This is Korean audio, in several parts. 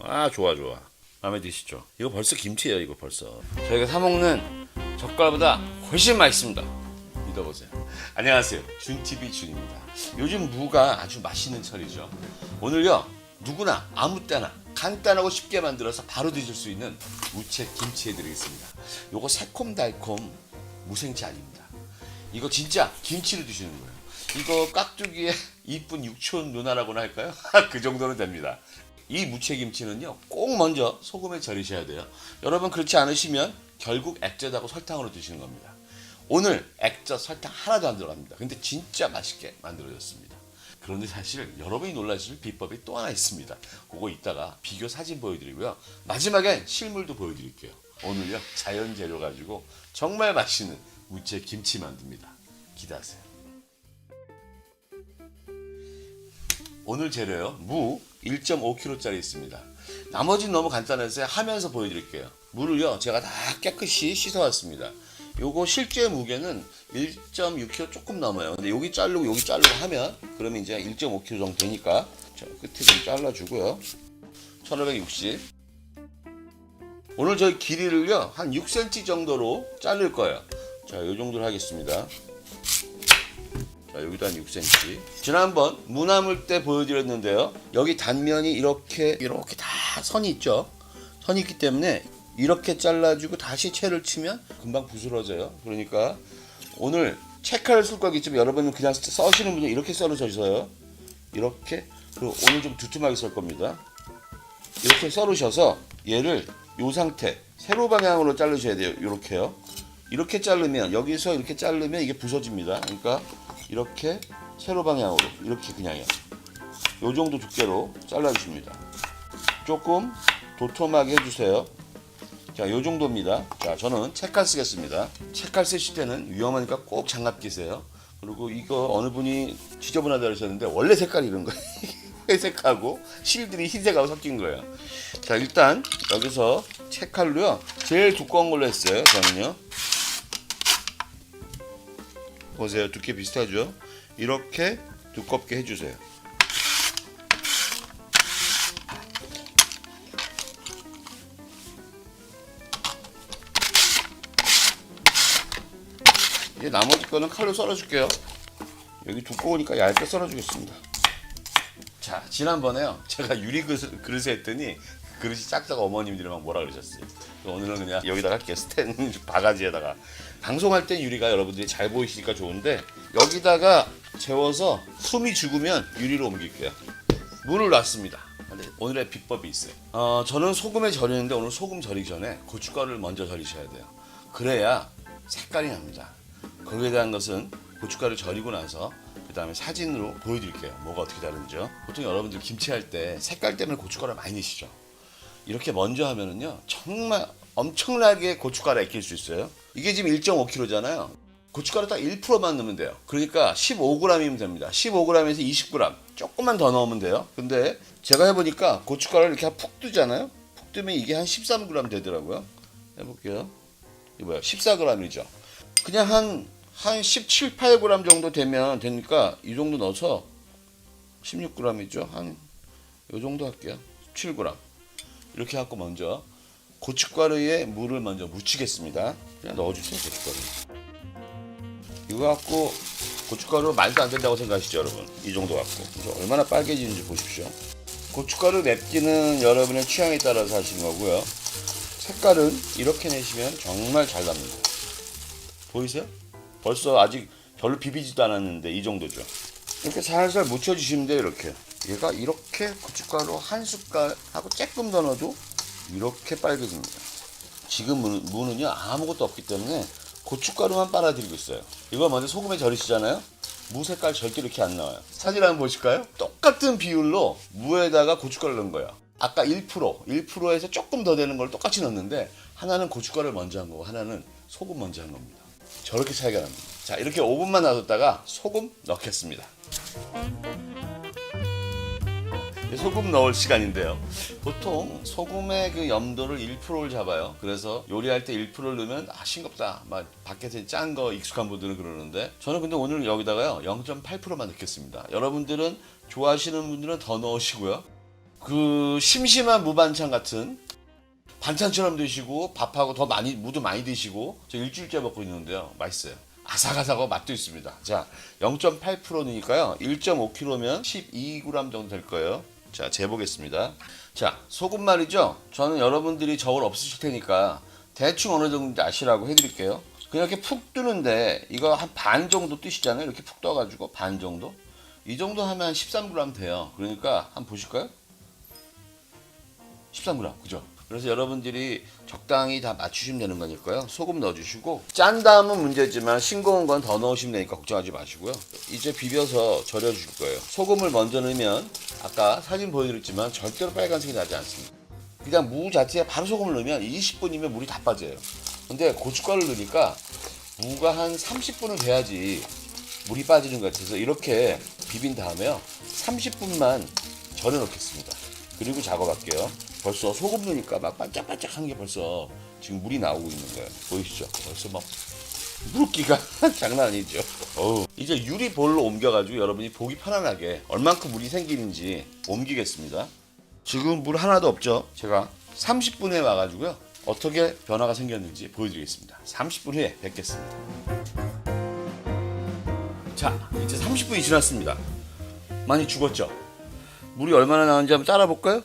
아, 좋아 좋아. 마음에 드시죠? 이거 벌써 김치예요. 이거 벌써 저희가 사 먹는 젓갈보다 훨씬 맛있습니다. 믿어보세요. 안녕하세요, 준TV 준입니다. 요즘 무가 아주 맛있는 철이죠. 오늘요, 누구나 아무 때나 간단하고 쉽게 만들어서 바로 드실 수 있는 무채 김치 해드리겠습니다. 요거 새콤달콤 무생채 아닙니다. 이거 진짜 김치로 드시는 거예요. 이거 깍두기에 이쁜 육촌 누나라고나 할까요? 그 정도는 됩니다. 이 무채김치는요, 꼭 먼저 소금에 절이셔야 돼요. 여러분 그렇지 않으시면 결국 액젓하고 설탕으로 드시는 겁니다. 오늘 액젓, 설탕 하나도 안 들어갑니다. 근데 진짜 맛있게 만들어졌습니다. 그런데 사실 여러분이 놀라실 비법이 또 하나 있습니다. 그거 이따가 비교 사진 보여드리고요. 마지막엔 실물도 보여드릴게요. 오늘요, 자연 재료 가지고 정말 맛있는 무채김치 만듭니다. 기대하세요. 오늘 재료요, 무 1.5kg짜리 있습니다. 나머지는 너무 간단해서 하면서 보여드릴게요. 무를요, 제가 다 깨끗이 씻어왔습니다. 요거 실제 무게는 1.6kg 조금 넘어요. 근데 여기 자르고 여기 자르고 하면 그러면 이제 1.5kg 정도 되니까 저 끝에 좀 잘라주고요. 1560. 오늘 저희 길이를요, 한 6cm 정도로 자를 거예요. 자, 요 정도로 하겠습니다. 자, 여기도 한 6cm. 지난번 무 남을 때 보여드렸는데요, 여기 단면이 이렇게 다 선이 있죠. 선이 있기 때문에 이렇게 잘라주고 다시 채를 치면 금방 부스러져요. 그러니까 오늘 채칼을 쓸 거겠지만 여러분은 그냥 써시는 분은 이렇게 썰으셔서요, 이렇게. 그리고 오늘 좀 두툼하게 썰 겁니다. 이렇게 썰으셔서 얘를 요 상태 세로 방향으로 자르셔야 돼요. 이렇게요. 이렇게 자르면, 여기서 이렇게 자르면 이게 부서집니다. 그러니까 이렇게 세로 방향으로 이렇게 그냥요, 요 정도 두께로 잘라주십니다. 조금 도톰하게 해주세요. 자, 요 정도입니다. 자, 저는 채칼 쓰겠습니다. 채칼 쓰실 때는 위험하니까 꼭 장갑 끼세요. 그리고 이거 어느 분이 지저분하다 그러셨는데 원래 색깔이 이런 거예요. 회색하고 실들이 흰색하고 섞인 거예요. 자, 일단 여기서 채칼로요, 제일 두꺼운 걸로 했어요. 저는요, 보세요, 두께 비슷하죠? 이렇게 두껍게 해주세요. 이제 나머지 거는 칼로 썰어줄게요. 여기 두꺼우니까 얇게 썰어주겠습니다. 자, 지난번에요, 제가 유리 그릇에 했더니 그릇이 작다고 어머님들이 막 뭐라 그러셨어요. 오늘은 그냥 여기다가 할게요. 스탠 바가지에다가. 방송할 땐 유리가 여러분들이 잘 보이시니까 좋은데, 여기다가 재워서 숨이 죽으면 유리로 옮길게요. 물을 놨습니다. 근데 오늘의 비법이 있어요. 저는 소금에 절이는데 오늘 소금 절이기 전에 고춧가루를 먼저 절이셔야 돼요. 그래야 색깔이 납니다. 거기에 대한 것은 고춧가루 절이고 나서 그 다음에 사진으로 보여드릴게요. 뭐가 어떻게 다른지요. 보통 여러분들 김치할 때 색깔 때문에 고춧가루 많이 넣으시죠. 이렇게 먼저 하면은요, 정말 엄청나게 고춧가루 아낄 수 있어요. 이게 지금 1.5kg잖아요. 고춧가루 딱 1%만 넣으면 돼요. 그러니까 15g이면 됩니다. 15g에서 20g 조금만 더 넣으면 돼요. 근데 제가 해보니까 고춧가루를 이렇게 푹 뜨잖아요. 푹 뜨면 이게 한 13g 되더라고요. 해볼게요. 이거 뭐야, 14g이죠. 그냥 한 17, 8g 정도 되면 되니까 이 정도 넣어서 16g이죠. 한 요 정도 할게요. 17g. 이렇게 갖고 먼저 고춧가루에 물을 먼저 묻히겠습니다. 그냥 넣어주세요, 고춧가루. 이거 갖고 고춧가루 말도 안 된다고 생각하시죠, 여러분? 이 정도 갖고. 얼마나 빨개지는지 보십시오. 고춧가루 맵기는 여러분의 취향에 따라서 하시는 거고요. 색깔은 이렇게 내시면 정말 잘 납니다. 보이세요? 벌써 아직 별로 비비지도 않았는데 이 정도죠. 이렇게 살살 묻혀주시면 돼요. 이렇게. 얘가 이렇게 고춧가루 한 숟갈하고 조금 더 넣어도 이렇게 빨개집니다. 지금 무는요, 아무것도 없기 때문에 고춧가루만 빨아들이고 있어요. 이거 먼저 소금에 절이시잖아요. 무 색깔 절대 이렇게 안 나와요. 사진 한번 보실까요? 똑같은 비율로 무에다가 고춧가루 넣은 거예요. 아까 1%에서 조금 더 되는 걸 똑같이 넣었는데, 하나는 고춧가루를 먼저 한 거고 하나는 소금 먼저 한 겁니다. 저렇게 차이가 납니다. 자, 이렇게 5분만 놔뒀다가 소금 넣겠습니다. 소금 넣을 시간인데요, 보통 소금의 그 염도를 1%를 잡아요. 그래서 요리할 때 1%를 넣으면 싱겁다, 막 밖에서 짠 거 익숙한 분들은 그러는데, 저는 근데 오늘 여기다가요 0.8%만 넣겠습니다. 여러분들은 좋아하시는 분들은 더 넣으시고요, 그 심심한 무반찬 같은 반찬처럼 드시고 밥하고 더 많이 무도 많이 드시고 저 일주일째 먹고 있는데요. 맛있어요. 아삭아삭하고 맛도 있습니다. 자, 0.8%니까요. 1.5kg면 12g 정도 될 거예요. 자, 재보겠습니다. 자, 소금 말이죠. 저는 여러분들이 저울 없으실 테니까 대충 어느 정도인지 아시라고 해드릴게요. 그냥 이렇게 푹 뜨는데 이거 한 반 정도 뜨시잖아요. 이렇게 푹 떠가지고 반 정도. 이 정도 하면 한 13g 돼요. 그러니까 한번 보실까요? 13g, 그죠? 그래서 여러분들이 적당히 다 맞추시면 되는 거니까요. 소금 넣어주시고 짠 다음은 문제지만 싱거운 건 더 넣으시면 되니까 걱정하지 마시고요. 이제 비벼서 절여줄 거예요. 소금을 먼저 넣으면 아까 사진 보여드렸지만 절대로 빨간색이 나지 않습니다. 그냥 무 자체에 바로 소금을 넣으면 20분이면 물이 다 빠져요. 근데 고춧가루를 넣으니까 무가 한 30분은 돼야지 물이 빠지는 것 같아서 이렇게 비빈 다음에요. 30분만 절여 놓겠습니다. 그리고 작업할게요. 벌써 소금 넣으니까 막 반짝반짝한 게 벌써 지금 물이 나오고 있는 거예요. 보이시죠? 벌써 막 물기가 장난 아니죠. 이제 유리볼로 옮겨가지고 여러분이 보기 편안하게 얼만큼 물이 생기는지 옮기겠습니다. 지금 물 하나도 없죠. 제가 30분에 와가지고요. 어떻게 변화가 생겼는지 보여드리겠습니다. 30분 후에 뵙겠습니다. 자, 이제 30분이 지났습니다. 많이 죽었죠? 물이 얼마나 나오는지 한번 따라 볼까요?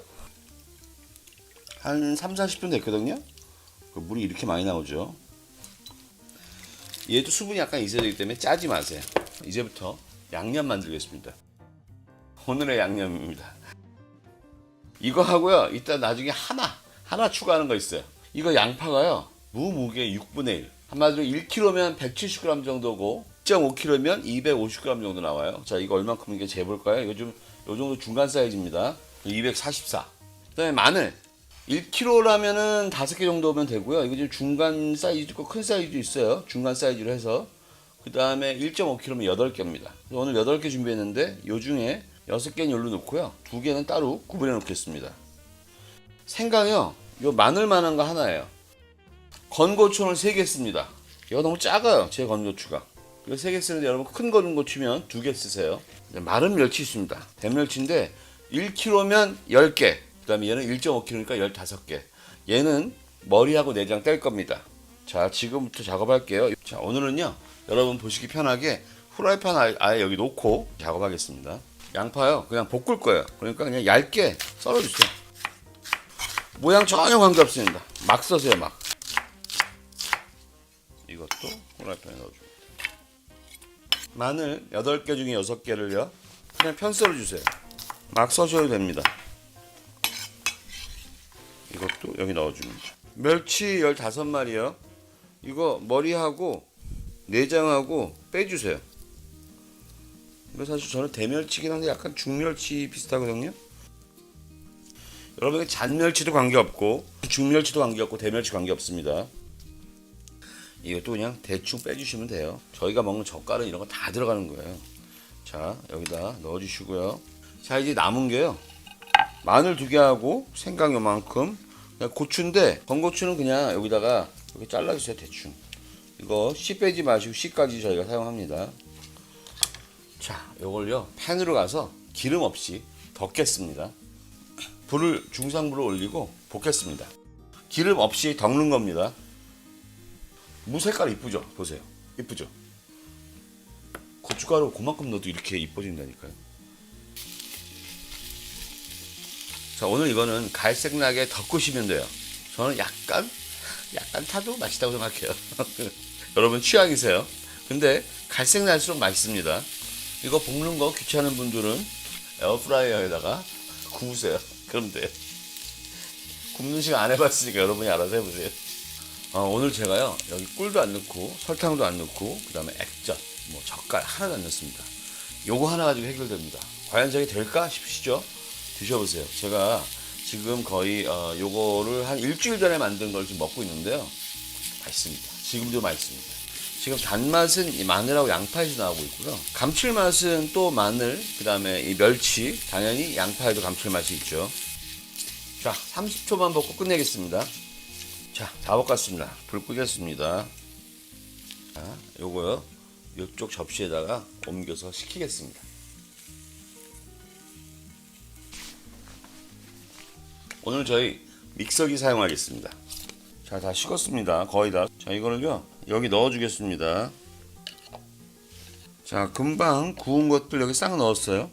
한 3, 40분 됐거든요. 물이 이렇게 많이 나오죠. 얘도 수분이 약간 있어야 되기 때문에 짜지 마세요. 이제부터 양념 만들겠습니다. 오늘의 양념입니다. 이거 하고요. 이따 나중에 하나 추가하는 거 있어요. 이거 양파가요. 무 무게 6분의 1. 한마디로 1kg면 170g 정도고 2.5kg면 250g 정도 나와요. 자, 이거 얼만큼 이게 재볼까요? 이거 좀 요 정도 중간 사이즈입니다. 244. 그다음에 마늘 1kg라면은 5개 정도 오면 되고요. 이거 좀 중간 사이즈도 있고 큰 사이즈도 있어요. 중간 사이즈로 해서. 그 다음에 1.5kg면 8개입니다. 오늘 8개 준비했는데 요 중에 6개는 여기로 넣고요. 2개는 따로 구분해 놓겠습니다. 생강이요. 요 마늘만한 거 하나예요. 건고추를 3개 씁니다. 이거 너무 작아요. 제 건고추가. 이거 3개 쓰는데 여러분 큰 건고추면 2개 쓰세요. 마른 멸치 있습니다. 대멸치인데 1kg면 10개. 그 다음에 얘는 1.5kg니까 15개. 얘는 머리하고 내장 뗄 겁니다. 자, 지금부터 작업할게요. 자, 오늘은요. 여러분 보시기 편하게 후라이팬 아예 여기 놓고 작업하겠습니다. 양파요. 그냥 볶을 거예요. 그러니까 그냥 얇게 썰어주세요. 모양 전혀 관계없습니다. 막 써세요, 막. 이것도 후라이팬에 넣어줍니다. 마늘 8개 중에 6개를요. 그냥 편 썰어주세요. 막 써셔도 됩니다. 이것도 여기 넣어줍니다. 멸치 15마리요. 이거 머리하고 내장하고 빼주세요. 이거 사실 저는 대멸치긴 한데 약간 중멸치 비슷하거든요. 여러분 잔멸치도 관계없고 중멸치도 관계없고 대멸치 관계없습니다. 이것도 그냥 대충 빼주시면 돼요. 저희가 먹는 젓갈은 이런 거 다 들어가는 거예요. 자, 여기다 넣어주시고요. 자, 이제 남은 게요. 마늘 2개 하고 생강 요만큼. 고추인데 건고추는 그냥 여기다가 이렇게 잘라주세요. 대충. 이거 씨 빼지 마시고 씨까지 저희가 사용합니다. 자, 요걸요 팬으로 가서 기름 없이 덮겠습니다. 불을 중상불로 올리고 볶겠습니다. 기름 없이 덮는 겁니다. 무 색깔 이쁘죠? 보세요. 이쁘죠? 고춧가루 그만큼 넣어도 이렇게 이뻐진다니까요. 자, 오늘 이거는 갈색 나게 덮으시면 돼요. 저는 약간 타도 맛있다고 생각해요. 여러분 취향이세요. 근데 갈색 날수록 맛있습니다. 이거 볶는 거 귀찮은 분들은 에어프라이어에다가 구우세요. 그럼 돼요. 굽는 시간 안 해봤으니까 여러분이 알아서 해보세요. 오늘 제가요 여기 꿀도 안 넣고 설탕도 안 넣고 그 다음에 액젓 뭐 젓갈 하나도 안 넣습니다. 요거 하나 가지고 해결됩니다. 과연 저게 될까 싶으시죠? 드셔보세요. 제가 지금 거의 요거를 한 일주일 전에 만든 걸 지금 먹고 있는데요. 맛있습니다. 지금도 맛있습니다. 지금 단맛은 이 마늘하고 양파에서 나오고 있고요. 감칠맛은 또 마늘, 그 다음에 이 멸치, 당연히 양파에도 감칠맛이 있죠. 자, 30초만 볶고 끝내겠습니다. 자, 다 볶았습니다. 불 끄겠습니다. 자, 요거요. 이쪽 접시에다가 옮겨서 식히겠습니다. 오늘 저희 믹서기 사용하겠습니다. 자, 다 식었습니다. 거의 다. 자, 이거는요 여기 넣어주겠습니다. 자, 금방 구운 것들 여기 싹 넣었어요.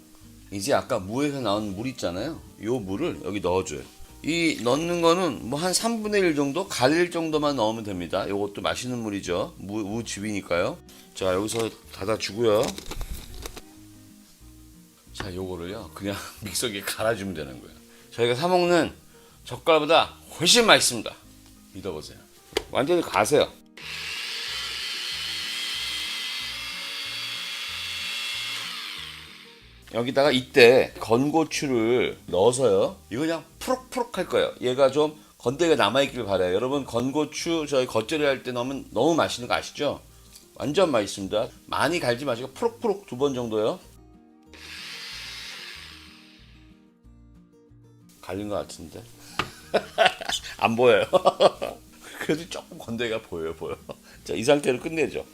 이제 아까 무에서 나온 물 있잖아요. 요 물을 여기 넣어줘요. 이 넣는 거는 뭐 한 3분의 1 정도, 갈릴 정도만 넣으면 됩니다. 요것도 맛있는 물이죠. 무즙이니까요. 자, 여기서 닫아주고요. 자, 요거를요 그냥 믹서기에 갈아주면 되는 거예요. 저희가 사 먹는 젓갈보다 훨씬 맛있습니다. 믿어보세요. 완전히 가세요. 여기다가 이때 건고추를 넣어서요. 이거 그냥 푸럭푸럭 할 거예요. 얘가 좀 건더기가 남아있길 바라요. 여러분 건고추 저희 겉절이 할 때 넣으면 너무 맛있는 거 아시죠? 완전 맛있습니다. 많이 갈지 마시고 푸럭푸럭 2번 정도요. 갈린 것 같은데 안 보여요. 그래도 조금 건더기가 보여. 자, 이 상태로 끝내죠.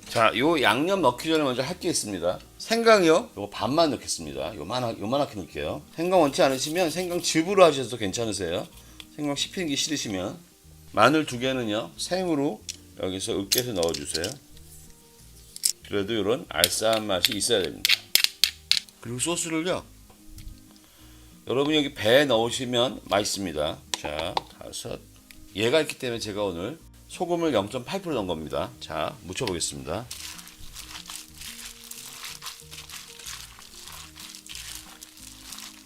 자, 요 양념 넣기 전에 먼저 할 게 있습니다. 생강이요. 요거 반만 넣겠습니다. 요만하게 넣을게요. 생강 원치 않으시면 생강 즙으로 하셔도 괜찮으세요. 생강 씹히는 게 싫으시면. 마늘 2개는요 생으로 여기서 으깨서 넣어주세요. 그래도 이런 알싸한 맛이 있어야 됩니다. 그리고 소스를요 여러분 여기 배에 넣으시면 맛있습니다. 자, 5. 얘가 있기 때문에 제가 오늘 소금을 0.8% 넣은 겁니다. 자, 묻혀보겠습니다.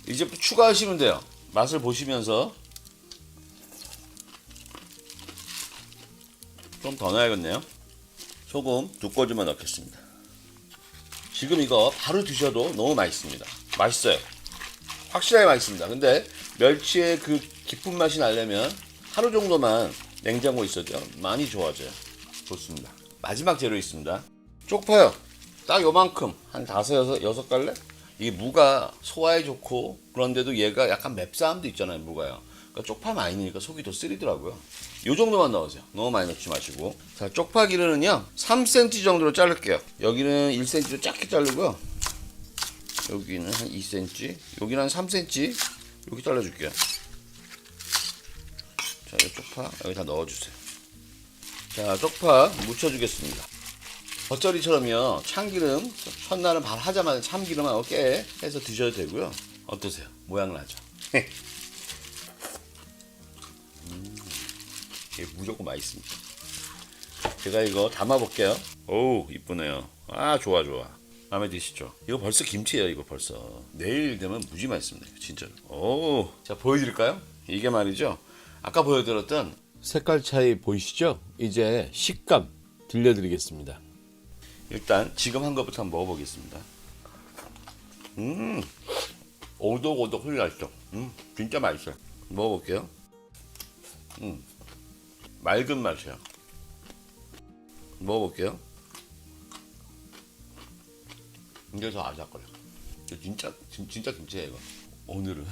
이제 추가하시면 돼요. 맛을 보시면서. 좀 더 넣어야겠네요. 소금 2꼬집만 넣겠습니다. 지금 이거 바로 드셔도 너무 맛있습니다. 맛있어요. 확실하게 맛있습니다. 근데 멸치의 그 깊은 맛이 나려면 하루 정도만 냉장고에 있어도 많이 좋아져요. 좋습니다. 마지막 재료 있습니다. 쪽파요. 딱 요만큼 한 5, 6갈래? 이 무가 소화에 좋고 그런데도 얘가 약간 맵싸움도 있잖아요. 무가요. 그러니까 쪽파 많이 넣으니까 속이 더 쓰리더라고요. 요 정도만 넣으세요. 너무 많이 넣지 마시고. 자, 쪽파 기르는요 3cm 정도로 자를게요. 여기는 1cm로 작게 자르고요. 여기는 한 2cm, 여기는 한 3cm 이렇게 잘라줄게요. 자, 이 쪽파 여기 다 넣어주세요. 자, 쪽파 묻혀주겠습니다. 겉절이처럼요 참기름 첫날은 밥 하자마자 참기름하고 깨 해서 드셔도 되고요. 어떠세요? 모양 나죠? 이게 무조건 맛있습니다. 제가 이거 담아 볼게요. 오우, 이쁘네요. 아, 좋아. 마음에 드시죠? 이거 벌써 김치예요. 이거 벌써 내일 되면 무지 맛있습니다. 진짜로. 오, 자, 보여드릴까요? 이게 말이죠, 아까 보여드렸던 색깔 차이 보이시죠? 이제 식감 들려드리겠습니다. 일단 지금 한 것부터 한번 먹어보겠습니다. 오독오독 소리 나시죠? 진짜 맛있어요. 먹어볼게요. 맑은 맛이에요. 먹어볼게요. 이게 더 아삭거려. 진짜 김치예요 이거. 오늘은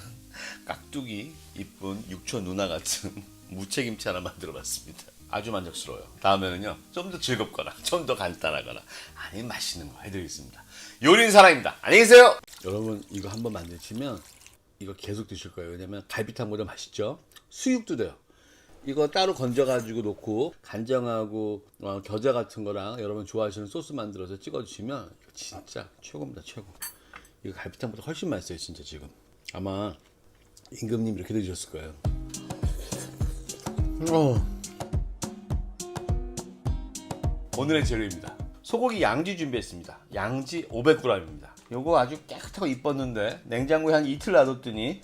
깍두기 이쁜 육촌 누나 같은 무채김치 하나 만들어봤습니다. 아주 만족스러워요. 다음에는요 좀 더 즐겁거나 좀 더 간단하거나 아니면 맛있는 거 해드리겠습니다. 요리사랑입니다. 안녕히 계세요. 여러분 이거 한번 만드시면 이거 계속 드실 거예요. 왜냐면 갈비탕보다 맛있죠. 수육도 돼요. 이거 따로 건져가지고 놓고 간장하고 겨자 같은 거랑 여러분 좋아하시는 소스 만들어서 찍어주시면 이거 진짜 최고입니다. 최고. 이거 갈비탕보다 훨씬 맛있어요. 진짜 지금 아마 임금님 이렇게 드셨을 거예요. 오늘의 재료입니다. 소고기 양지 준비했습니다. 양지 500g입니다. 요거 아주 깨끗하고 이뻤는데 냉장고에 한 이틀 놔뒀더니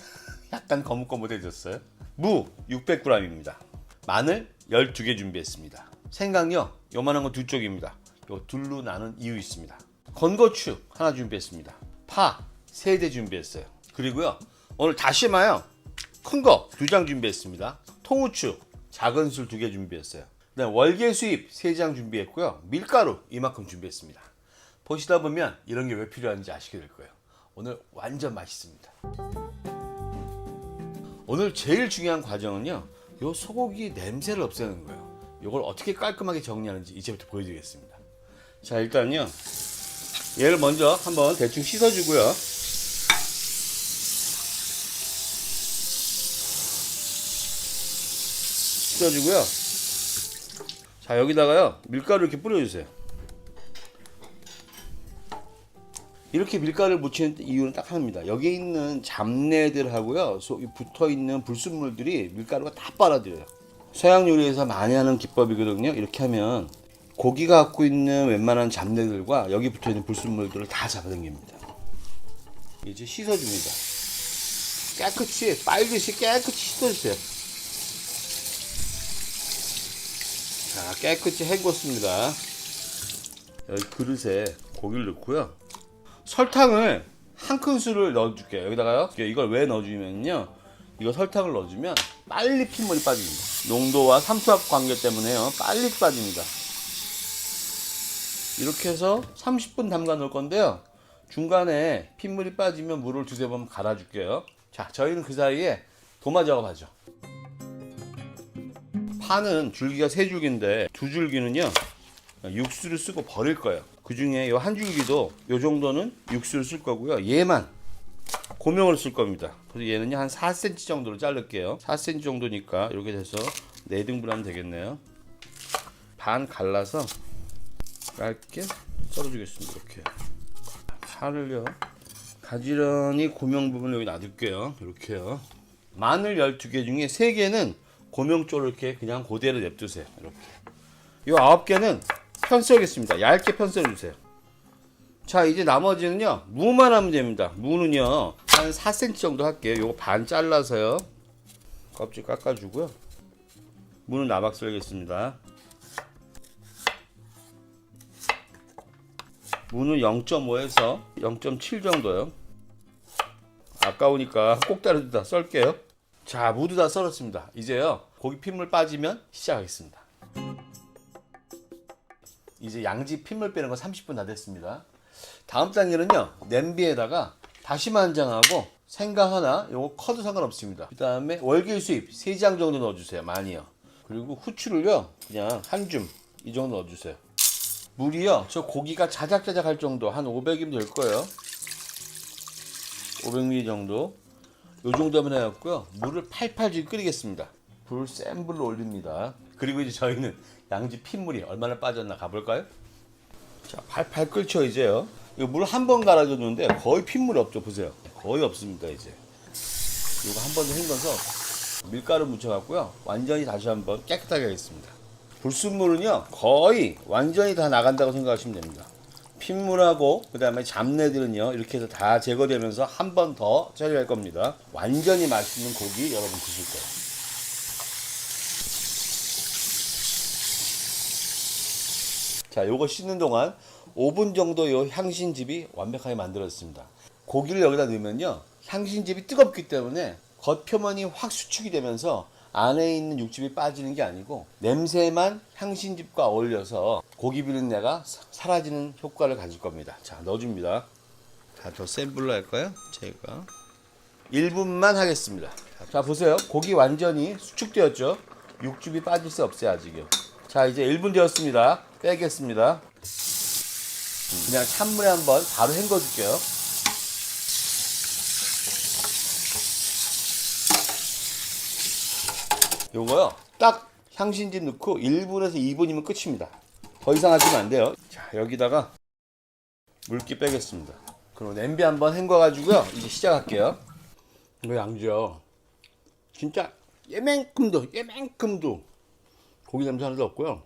약간 거뭇거뭇해졌어요. 무 600g입니다. 마늘 12개 준비했습니다. 생강요 요만한 거 2쪽입니다. 요 둘로 나눈 이유 있습니다. 건고추 하나 준비했습니다. 파 3대 준비했어요. 그리고요 오늘 다시마요 큰 거 2장 준비했습니다. 통후추 작은 술 2개 준비했어요. 그다음 월계 수잎 3장 준비했고요. 밀가루 이만큼 준비했습니다. 보시다 보면 이런 게 왜 필요한지 아시게 될 거예요. 오늘 완전 맛있습니다. 오늘 제일 중요한 과정은요 요 소고기 냄새를 없애는 거예요. 요걸 어떻게 깔끔하게 정리하는지 이제부터 보여드리겠습니다. 자, 일단요 얘를 먼저 한번 대충 씻어주고요. 씻어주고요. 자, 여기다가요 밀가루 이렇게 뿌려주세요. 이렇게 밀가루를 묻히는 이유는 딱 하나입니다. 여기에 있는 잡내들하고요 붙어있는 불순물들이 밀가루가 다 빨아들여요. 서양 요리에서 많이 하는 기법이거든요. 이렇게 하면 고기가 갖고 있는 웬만한 잡내들과 여기 붙어있는 불순물들을 다 잡아당깁니다. 이제 씻어줍니다. 깨끗이 빨듯이 깨끗이 씻어주세요. 자, 깨끗이 헹궜습니다. 여기 그릇에 고기를 넣고요. 설탕을 한 큰술을 넣어줄게요. 여기다가요. 이걸 왜 넣어주면요, 이거 설탕을 넣어주면 빨리 핏물이 빠집니다. 농도와 삼투압 관계 때문에요, 빨리 빠집니다. 이렇게 해서 30분 담가 놓을 건데요, 중간에 핏물이 빠지면 물을 두세 번 갈아줄게요. 자, 저희는 그 사이에 도마 작업하죠. 파는 줄기가 3줄기인데 2줄기는요 육수를 쓰고 버릴 거예요. 그 중에 이 한 줄기도 이 정도는 육수를 쓸 거고요, 얘만 고명을 쓸 겁니다. 그래서 얘는요 한 4cm 정도로 자를게요. 4cm 정도니까 이렇게 돼서 4등분 하면 되겠네요. 반 갈라서 얇게 썰어주겠습니다. 이렇게 파를요 가지런히 고명 부분을 여기 놔둘게요. 이렇게요. 마늘 12개 중에 3개는 고명 쪽으로 이렇게 그냥 그대로 냅두세요. 이렇게. 이 9개는 편 썰겠습니다. 얇게 편 썰어주세요. 자, 이제 나머지는요 무만 하면 됩니다. 무는요 한 4cm 정도 할게요. 요거 반 잘라서요 껍질 깎아주고요. 무는 나박 썰겠습니다. 무는 0.5에서 0.7 정도요. 아까우니까 꼭다리도 다 썰게요. 자, 무도 다 썰었습니다. 이제요 고기 핏물 빠지면 시작하겠습니다. 이제 양지 핏물 빼는 거 30분 다 됐습니다. 다음 단계는요 냄비에다가 다시마 한 장하고 생강 하나, 요거 커도 상관없습니다. 그 다음에 월계수잎 3장 정도 넣어주세요. 많이요. 그리고 후추를요 그냥 한 줌 이 정도 넣어주세요. 물이요 저 고기가 자작자작 할 정도 한 500이면 될 거예요. 500ml 정도, 요 정도면 해갖고요 물을 팔팔 끓이겠습니다. 불 센 불로 올립니다. 그리고 이제 저희는 양지 핏물이 얼마나 빠졌나 가볼까요? 자, 팔팔 끓죠. 이제요 물 한 번 갈아줬는데 거의 핏물이 없죠. 보세요, 거의 없습니다. 이제 이거 한 번 더 헹궈서 밀가루 묻혀갖고요 완전히 다시 한번 깨끗하게 하겠습니다. 불순물은요 거의 완전히 다 나간다고 생각하시면 됩니다. 핏물하고 그 다음에 잡내들은요 이렇게 해서 다 제거되면서 한 번 더 처리할 겁니다. 완전히 맛있는 고기 여러분 드실 거예요. 자, 요거 씻는 동안 5분 정도 요 향신즙이 완벽하게 만들어졌습니다. 고기를 여기다 넣으면요 향신즙이 뜨겁기 때문에 겉표면이 확 수축이 되면서 안에 있는 육즙이 빠지는 게 아니고 냄새만 향신즙과 어울려서 고기 비린내가 사라지는 효과를 가질 겁니다. 자, 넣어줍니다. 자, 더 센 불로 할까요? 제가 1분만 하겠습니다. 자, 보세요. 고기 완전히 수축되었죠? 육즙이 빠질 수 없어요, 아직요. 자, 이제 1분 되었습니다. 빼겠습니다. 그냥 찬물에 한번 바로 헹궈 줄게요. 요거요 딱 향신즙 넣고 1분에서 2분이면 끝입니다. 더 이상 하시면 안 돼요. 자, 여기다가 물기 빼겠습니다. 그럼 냄비 한번 헹궈 가지고요 이제 시작할게요. 이거 양지요 진짜 얘만큼도 고기 냄새 하나도 없고요.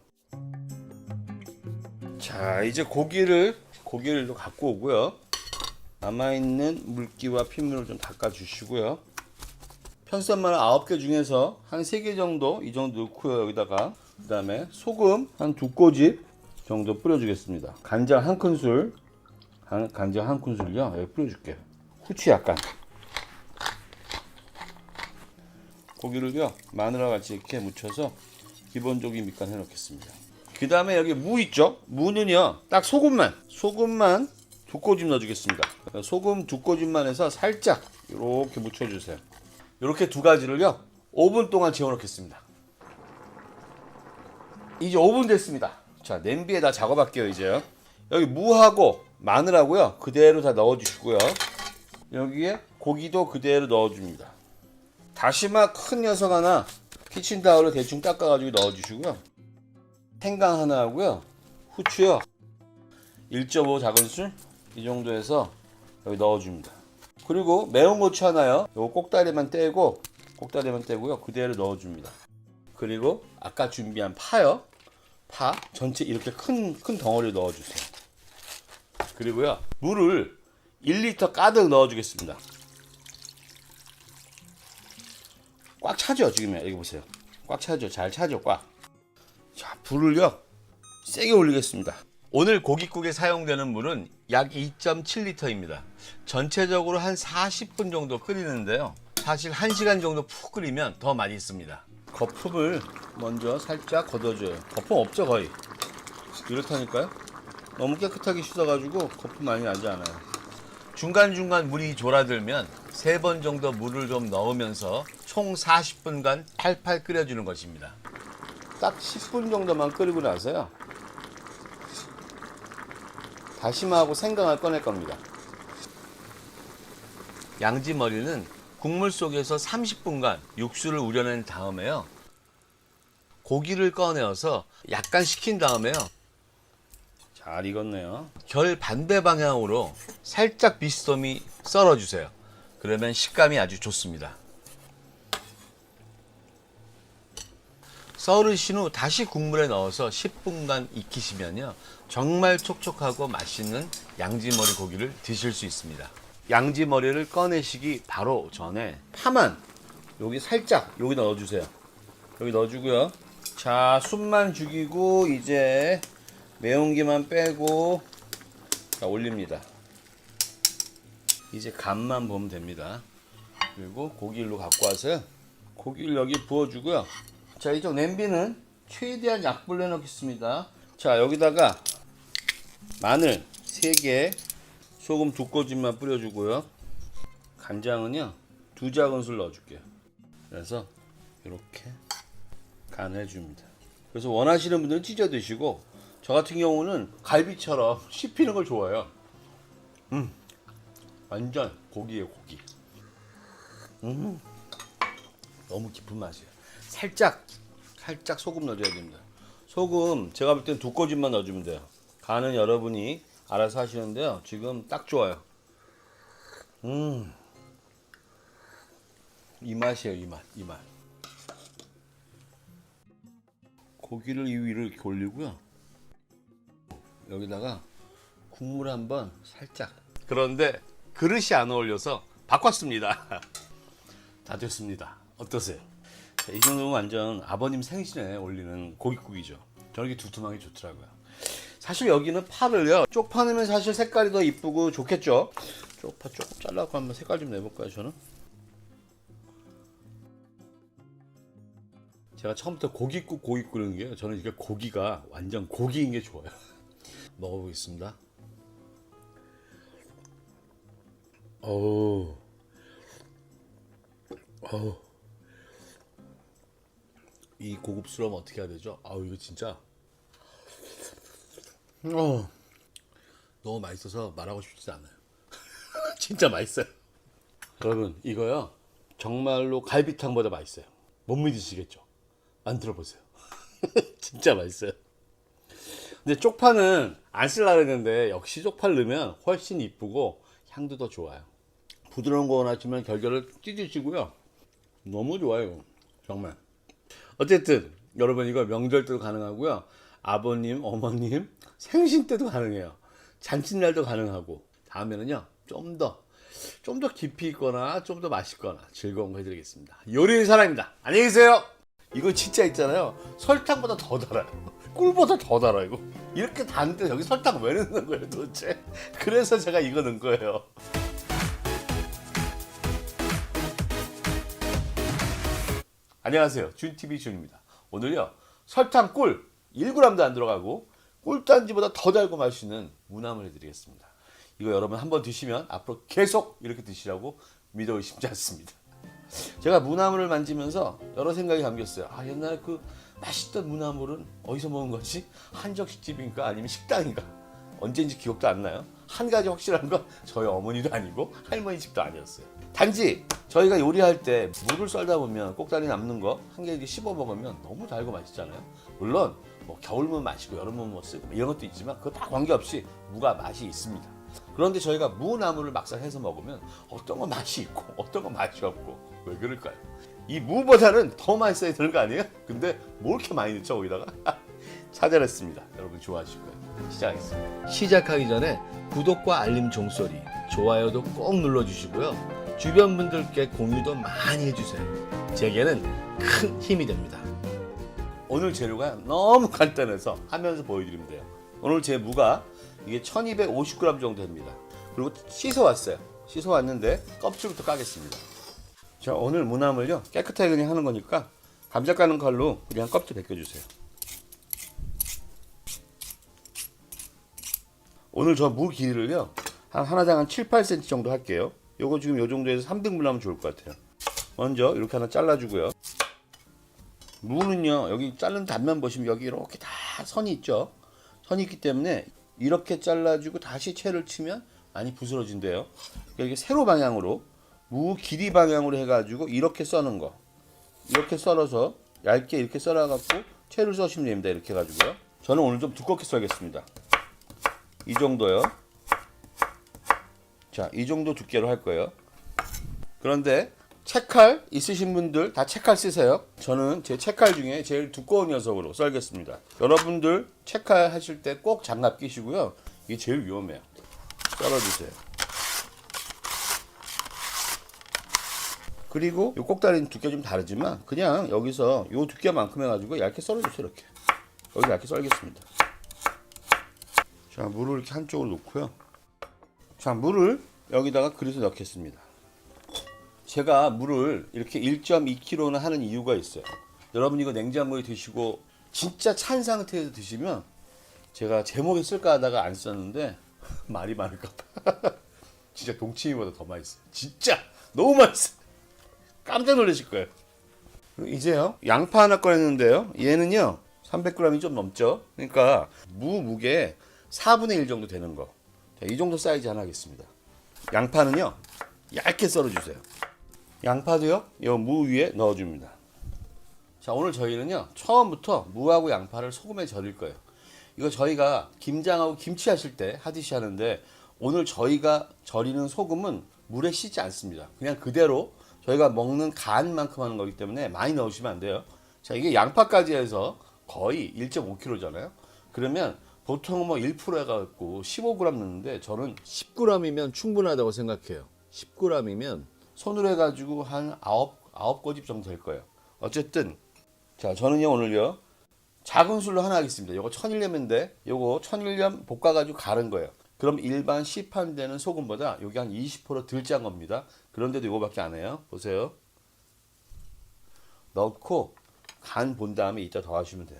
자, 이제 고기를 갖고 오고요. 남아있는 물기와 핏물을 좀 닦아 주시고요. 편선마늘 9개 중에서 한 3개 정도 이 정도 넣고요. 여기다가 그 다음에 소금 한 2꼬집 정도 뿌려주겠습니다. 간장 한 큰술, 간장 한 큰술요 여기 뿌려줄게요. 후추 약간. 고기를요 마늘과 같이 이렇게 묻혀서 기본적인 밑간 해 놓겠습니다. 그 다음에 여기 무 있죠? 무는요 딱 소금만 2꼬집 넣어주겠습니다. 소금 2꼬집만 해서 살짝 이렇게 묻혀주세요. 이렇게 2가지를요 5분 동안 재워 놓겠습니다. 이제 5분 됐습니다. 자, 냄비에다 작업할게요. 이제요 여기 무하고 마늘하고요 그대로 다 넣어 주시고요. 여기에 고기도 그대로 넣어 줍니다. 다시마 큰 녀석 하나 키친타올로 대충 닦아가지고 넣어주시고요. 생강 하나 하고요. 후추요. 1.5 작은술 이 정도 해서 여기 넣어줍니다. 그리고 매운 고추 하나요. 요거 꼭다리만 떼고요. 그대로 넣어줍니다. 그리고 아까 준비한 파요. 파 전체 이렇게 큰 덩어리 넣어주세요. 그리고요. 물을 1리터 가득 넣어주겠습니다. 꽉 차죠 지금. 여기 보세요. 꽉 차죠. 잘 차죠 꽉. 자, 불을요 세게 올리겠습니다. 오늘 고깃국에 사용되는 물은 약 2.7리터입니다. 전체적으로 한 40분 정도 끓이는데요. 사실 1시간 정도 푹 끓이면 더 맛있습니다. 거품을 먼저 살짝 걷어줘요. 거품 없죠 거의. 이렇다니까요. 너무 깨끗하게 씻어가지고 거품 많이 나지 않아요. 중간중간 물이 졸아들면 3번 정도 물을 좀 넣으면서 총 40분간 팔팔 끓여주는 것입니다. 딱 10분 정도만 끓이고 나서요. 다시마하고 생강을 꺼낼 겁니다. 양지머리는 국물 속에서 30분간 육수를 우려낸 다음에요. 고기를 꺼내어서 약간 식힌 다음에요. 잘 익었네요. 결 반대 방향으로 살짝 비스듬히 썰어주세요. 그러면 식감이 아주 좋습니다. 썰으신 후 다시 국물에 넣어서 10분간 익히시면요. 정말 촉촉하고 맛있는 양지머리 고기를 드실 수 있습니다. 양지머리를 꺼내시기 바로 전에 파만 여기 살짝 여기 넣어주세요. 여기 넣어주고요. 자, 숨만 죽이고 이제 매운기만 빼고 자, 올립니다. 이제 간만 보면 됩니다. 그리고 고기를 갖고 와서요. 고기를 여기 부어주고요. 자, 이제 냄비는 최대한 약불로 해놓겠습니다. 자, 여기다가 마늘 3개, 소금 2꼬집만 뿌려주고요. 간장은요 2작은술 넣어줄게요. 그래서 이렇게 간을 해줍니다. 그래서 원하시는 분들은 찢어 드시고 저 같은 경우는 갈비처럼 씹히는 걸 좋아해요. 완전 고기예요 고기. 너무 깊은 맛이에요. 살짝 소금 넣어줘야 됩니다. 소금 제가 볼 땐 2꼬집만 넣어주면 돼요. 간은 여러분이 알아서 하시는데요. 지금 딱 좋아요. 이 맛이에요. 이 맛. 고기를 이 위로 이렇게 올리고요. 여기다가 국물 한번 살짝. 그런데 그릇이 안 어울려서 바꿨습니다. 다 됐습니다. 어떠세요? 이 정도면 완전 아버님 생신에 올리는 고깃국이죠. 저는 이게 두툼하게 좋더라고요. 사실 여기는 파를요 쪽파 넣으면 사실 색깔이 더 이쁘고 좋겠죠. 쪽파 조금 잘라고 한번 색깔 좀 내볼까요 저는? 제가 처음부터 고깃국 그러는 게요. 저는 이게 고기가 완전 고기인 게 좋아요. 먹어보겠습니다. 어우. 이 고급스러움 어떻게 해야 되죠? 아우 이거 진짜 너무 맛있어서 말하고 싶지 않아요. 진짜 맛있어요. 여러분 이거요 정말로 갈비탕보다 맛있어요. 못 믿으시겠죠? 만들어 보세요. 진짜 맛있어요. 근데 쪽파는 안 쓰려고 했는데 역시 쪽파를 넣으면 훨씬 이쁘고 향도 더 좋아요. 부드러운 거 원하시면 결결을 찢으시고요. 너무 좋아요 정말. 어쨌든 여러분 이거 명절 때도 가능하고요. 아버님, 어머님 생신 때도 가능해요. 잔칫날도 가능하고. 다음에는요 좀 더 깊이 있거나 좀 더 맛있거나 즐거운 거 해드리겠습니다. 요리의 사람입니다. 안녕히 계세요. 이거 진짜 있잖아요. 설탕보다 더 달아요. 꿀보다 더 달아요. 이거 이렇게 단데 여기 설탕 왜 넣는 거예요 도대체? 그래서 제가 이거 넣은 거예요. 안녕하세요. 준TV 준입니다. 오늘요 설탕 꿀 1g도 안 들어가고 꿀단지보다 더 달고 맛있는 무나물 해드리겠습니다. 이거 여러분 한번 드시면 앞으로 계속 이렇게 드시라고 믿어 의심지 않습니다. 제가 무나물을 만지면서 여러 생각이 담겼어요. 아 옛날에 그 맛있던 무나물은 어디서 먹은 거지? 한정식집인가 아니면 식당인가? 언제인지 기억도 안 나요. 한 가지 확실한 건 저희 어머니도 아니고 할머니 집도 아니었어요. 단지 저희가 요리할 때 무를 썰다 보면 꼭다리 남는 거 한 개 이렇게 씹어 먹으면 너무 달고 맛있잖아요. 물론 뭐 겨울무 맛있고 여름무 뭐 쓰고 이런 것도 있지만 그거 다 관계없이 무가 맛이 있습니다. 그런데 저희가 무나물을 막상 해서 먹으면 어떤 건 맛이 있고 어떤 건 맛이 없고 왜 그럴까요? 이 무보다는 더 맛있어야 되는 거 아니에요? 근데 뭐 이렇게 많이 넣죠 거기다가? 찾아냈습니다. 여러분 좋아하실 거예요. 시작하겠습니다. 시작하기 전에 구독과 알림 종소리, 좋아요도 꼭 눌러주시고요. 주변 분들께 공유도 많이 해주세요. 제게는 큰 힘이 됩니다. 오늘 재료가 너무 간단해서 하면서 보여드리면 돼요. 오늘 제 무가 이게 1250g 정도 됩니다. 그리고 씻어왔어요. 씻어왔는데 껍질부터 까겠습니다. 자, 오늘 무나물요 깨끗하게 그냥 하는 거니까 감자 까는 칼로 그냥 껍질 벗겨주세요. 오늘 저 무 길이를요 하나당 한 7, 8cm 정도 할게요. 요거 지금 요 정도에서 3등분 하면 좋을 것 같아요. 먼저 이렇게 하나 잘라주고요. 무는요 여기 자른 단면 보시면 여기 이렇게 다 선이 있죠. 선이 있기 때문에 이렇게 잘라주고 다시 채를 치면 많이 부스러진대요. 그러니까 이게 세로 방향으로 무 길이 방향으로 해가지고 이렇게 써는 거, 이렇게 썰어서 얇게 이렇게 썰어갖고 채를 써시면 됩니다. 이렇게 해가지고요. 저는 오늘 좀 두껍게 썰겠습니다. 이 정도요. 자, 이 정도 두께로 할 거예요. 그런데 채칼 있으신 분들 다 채칼 쓰세요. 저는 제 채칼 중에 제일 두꺼운 녀석으로 썰겠습니다. 여러분들 채칼 하실 때 꼭 장갑 끼시고요. 이게 제일 위험해요. 썰어주세요. 그리고 이 꼭다리는 두께 좀 다르지만 그냥 여기서 이 두께만큼 해가지고 얇게 썰어주세요. 이렇게 여기 얇게 썰겠습니다. 자, 물을 이렇게 한쪽으로 놓고요. 자, 물을 여기다가 그릇에 넣겠습니다. 제가 물을 이렇게 1.2kg나 하는 이유가 있어요. 여러분 이거 냉장고에 드시고 진짜 찬 상태에서 드시면 제가 제목에 쓸까 하다가 안 썼는데 말이 많을까봐 진짜 동치미보다 더 맛있어요. 진짜 너무 맛있어요. 깜짝 놀라실 거예요. 이제요 양파 하나 꺼냈는데요. 얘는요 300g이 좀 넘죠. 그러니까 무 무게 4분의 1 정도 되는 거. 자, 이 정도 사이즈 하나 하겠습니다. 양파는요 얇게 썰어주세요. 양파도요 이 무 위에 넣어줍니다. 자, 오늘 저희는요 처음부터 무하고 양파를 소금에 절일 거예요. 이거 저희가 김장하고 김치 하실 때 하듯이 하는데 오늘 저희가 절이는 소금은 물에 씻지 않습니다. 그냥 그대로 저희가 먹는 간만큼 하는 거기 때문에 많이 넣으시면 안 돼요. 자, 이게 양파까지 해서 거의 1.5kg잖아요. 그러면 보통 뭐 1% 해갖고 15g 넣는데 저는 10g이면 충분하다고 생각해요. 10g이면 손으로 해가지고 한 9꼬집 정도 될 거예요. 어쨌든 자, 저는요 오늘요 작은 술로 하나 하겠습니다. 요거 천일염인데 요거 천일염 볶아가지고 가른 거예요. 그럼 일반 시판되는 소금보다 여기 한 20%덜 짠 겁니다. 그런데도 요거밖에 안 해요. 보세요. 넣고 간 본 다음에 이따 더 하시면 돼요.